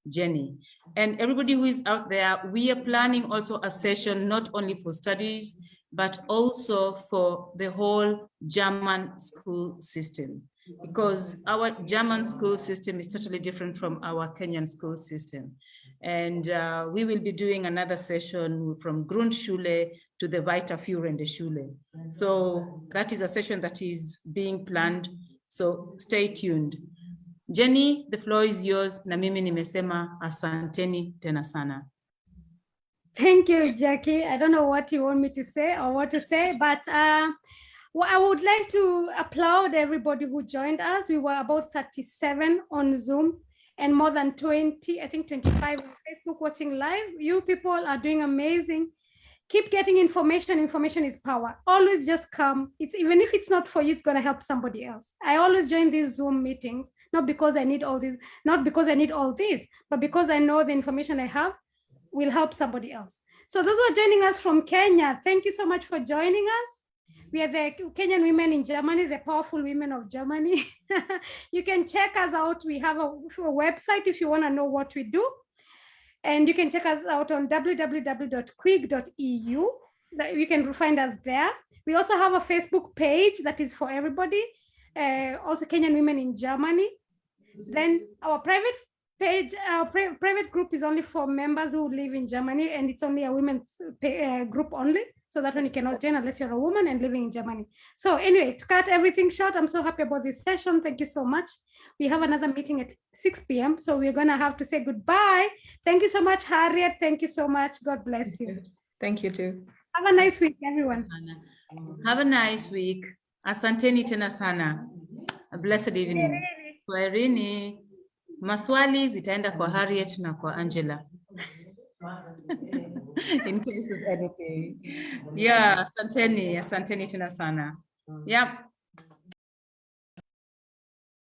Jenny. And everybody who is out there, we are planning also a session not only for studies, but also for the whole German school system, because our German school system is totally different from our Kenyan school system. And we will be doing another session from Grundschule to the weiterführende Schule. So that is a session that is being planned. So stay tuned. Jenny, the floor is yours. Na mimi nimesema asanteni tena sana. Thank you, Jackie. I don't know what you want me to say or what to say, but well, I would like to applaud everybody who joined us. We were about 37 on Zoom and more than 20, I think 25 on Facebook watching live. You people are doing amazing. Keep getting information. Information is power. Always just come. It's even if it's not for you, it's going to help somebody else. I always join these Zoom meetings, not because I need all this, not because I need all this, but because I know the information I have will help somebody else. So those who are joining us from Kenya, thank you so much for joining us. We are the Kenyan women in Germany, the powerful women of Germany. You can check us out. We have a website if you want to know what we do. And you can check us out on www.quig.eu. You can find us there. We also have a Facebook page that is for everybody, also Kenyan women in Germany. Then our private page, private group is only for members who live in Germany, and it's only a women's group only. So that one you cannot join unless you're a woman and living in Germany. So anyway, to cut everything short, I'm so happy about this session. Thank you so much. We have another meeting at 6 p.m. So we're going to have to say goodbye. Thank you so much, Harriet. Thank you so much. God bless you. Thank you too. Have a nice week, everyone. Have a nice week. Asanteni tena sana. A blessed evening. Kwaherini. Maswali zitaenda kwa Harriet na kwa Angela. In case of anything. Yeah, asanteni tena sana. Yeah.